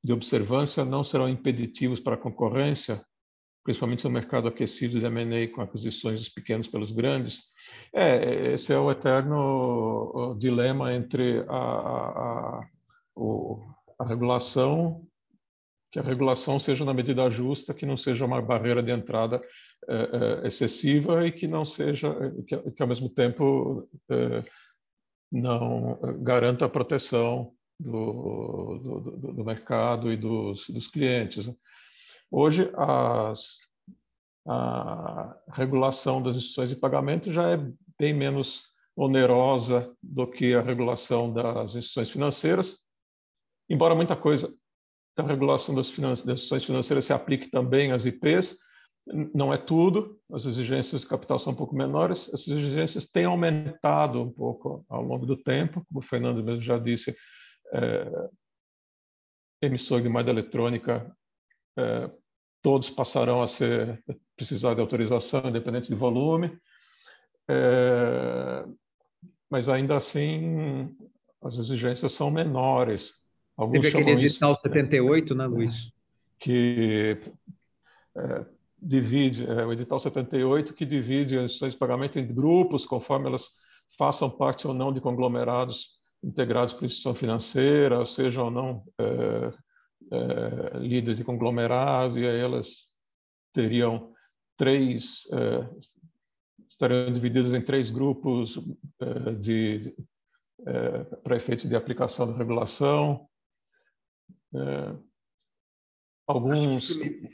de observância não serão impeditivos para a concorrência, principalmente no mercado aquecido de M&A com aquisições dos pequenos pelos grandes? Esse é o eterno dilema entre a regulação, que a regulação seja na medida justa, que não seja uma barreira de entrada excessiva e que não seja, que ao mesmo tempo não garanta a proteção do mercado e dos clientes. Hoje, a regulação das instituições de pagamento já é bem menos onerosa do que a regulação das instituições financeiras, embora muita coisa da regulação das instituições financeiras se aplique também às IPs, não é tudo, as exigências de capital são um pouco menores, essas exigências têm aumentado um pouco ao longo do tempo, como o Fernando mesmo já disse, emissor de moeda eletrônica, todos passarão a precisar de autorização, independente de volume, mas ainda assim as exigências são menores. Alguns teve aquele edital isso, 78, né, Luiz? Que divide, o edital 78, que divide as instituições de pagamento em grupos, conforme elas façam parte ou não de conglomerados integrados por instituição financeira, ou sejam ou não líderes de conglomerado, e aí elas teriam estariam divididas em 3 grupos para efeito de aplicação da regulação. Alguns...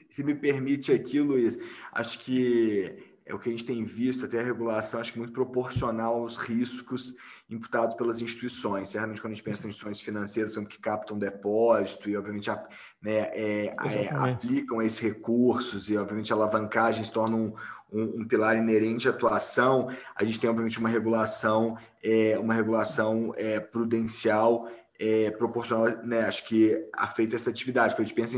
Se me permite aqui, Luiz, acho que é o que a gente tem visto, até a regulação, acho que muito proporcional aos riscos imputados pelas instituições. Certamente, quando a gente pensa em instituições financeiras, por exemplo, que captam depósito e, obviamente, aplicam esses recursos e, obviamente, a alavancagem se torna um pilar inerente à atuação, a gente tem, obviamente, uma regulação prudencial proporcional, né, acho que afeta essa atividade. Quando a gente pensa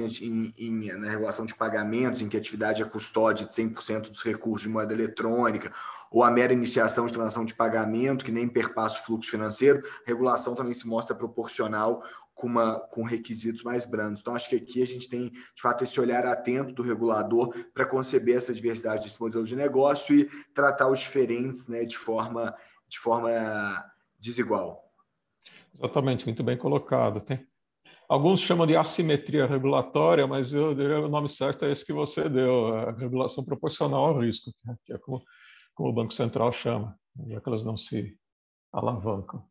na regulação de pagamentos, em que a atividade é custódia de 100% dos recursos de moeda eletrônica, ou a mera iniciação de transação de pagamento, que nem perpassa o fluxo financeiro, a regulação também se mostra proporcional com requisitos mais brandos. Então, acho que aqui a gente tem, de fato, esse olhar atento do regulador para conceber essa diversidade desse modelo de negócio e tratar os diferentes, né, de forma desigual. Exatamente, muito bem colocado. Alguns chamam de assimetria regulatória, mas o nome certo é esse que você deu, a regulação proporcional ao risco, que é como o Banco Central chama, já que elas não se alavancam.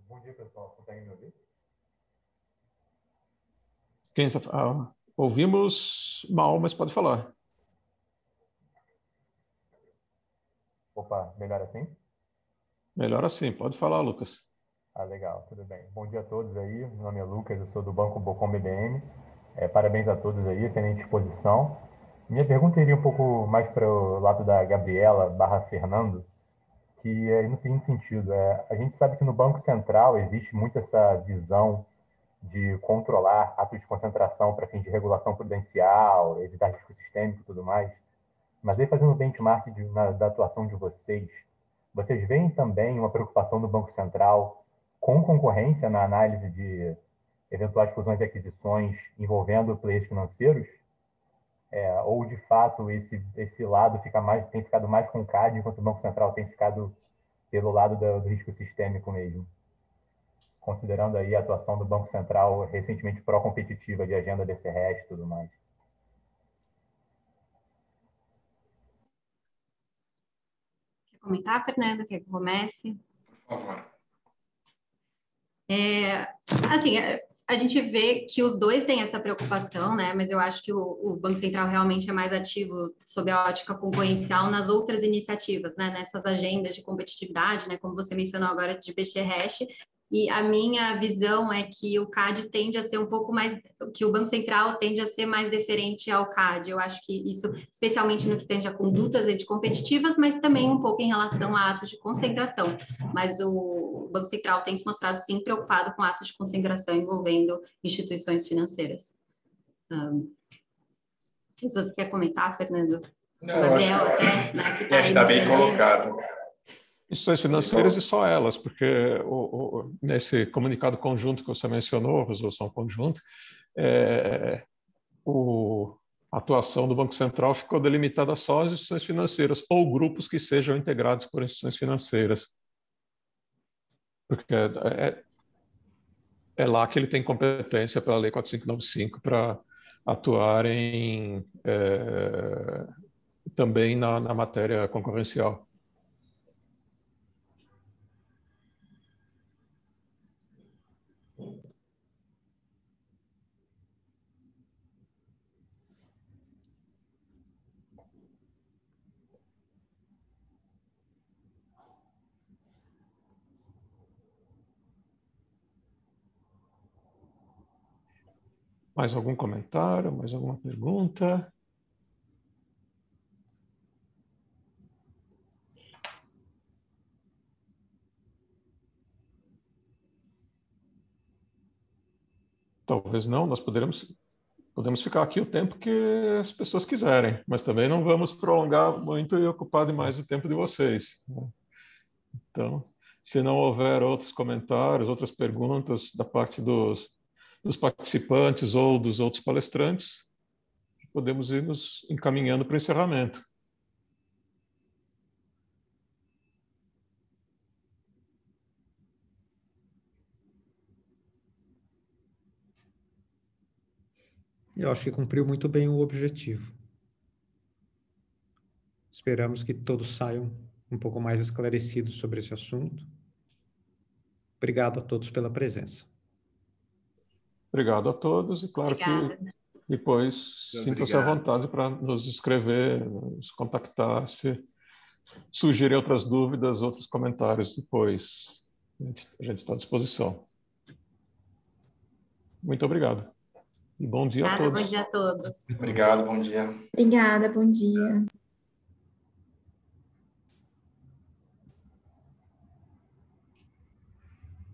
Bom dia, pessoal. Conseguem me ouvir? Ouvimos mal, mas pode falar. Opa, melhor assim? Melhor assim, pode falar, Lucas. Legal, tudo bem. Bom dia a todos aí, meu nome é Lucas, eu sou do Banco Bocom BDM. Parabéns a todos aí, excelente exposição. Minha pergunta iria um pouco mais para o lado da Gabriela /Fernando, que é no seguinte sentido, a gente sabe que no Banco Central existe muito essa visão de controlar atos de concentração para fins de regulação prudencial, evitar risco sistêmico e tudo mais. Mas aí, fazendo o benchmark da atuação de vocês veem também uma preocupação do Banco Central com concorrência na análise de eventuais fusões e aquisições envolvendo players financeiros? Ou, de fato, esse lado tem ficado mais com o CAD, enquanto o Banco Central tem ficado pelo lado do risco sistêmico mesmo? Considerando aí a atuação do Banco Central recentemente pró-competitiva de agenda BC-REST e tudo mais. Quer comentar, Fernando? Quer que eu comece? Por favor. Assim, a gente vê que os dois têm essa preocupação, né? Mas eu acho que o Banco Central realmente é mais ativo sob a ótica concorrencial nas outras iniciativas, né? Nessas agendas de competitividade, né? Como você mencionou agora de BC-REST. E a minha visão é que o CAD tende a ser um pouco mais, que o Banco Central tende a ser mais deferente ao CAD. Eu acho que isso, especialmente no que tende a condutas anticompetitivas, mas também um pouco em relação a atos de concentração. Mas o Banco Central tem se mostrado, sim, preocupado com atos de concentração envolvendo instituições financeiras. Não sei se você quer comentar, Fernando. Não, o Gabriel até, né, que está bem colocado. Instituições financeiras e só elas, porque nesse comunicado conjunto que você mencionou, resolução conjunta, a atuação do Banco Central ficou delimitada só às instituições financeiras ou grupos que sejam integrados por instituições financeiras. Porque é lá que ele tem competência pela Lei 4595 para atuar também na matéria concorrencial. Mais algum comentário? Mais alguma pergunta? Talvez não, nós podemos ficar aqui o tempo que as pessoas quiserem, mas também não vamos prolongar muito e ocupar demais o tempo de vocês. Então, se não houver outros comentários, outras perguntas da parte dos participantes ou dos outros palestrantes, podemos ir nos encaminhando para o encerramento. Eu acho que cumpriu muito bem o objetivo. Esperamos que todos saiam um pouco mais esclarecidos sobre esse assunto. Obrigado a todos pela presença. Obrigado a todos e claro que depois sintam-se à vontade para nos escrever, nos contactar, se surgirem outras dúvidas, outros comentários depois. A gente está à disposição. Muito obrigado. E bom dia a todos. Bom dia a todos. Obrigado, bom dia. Obrigada, bom dia.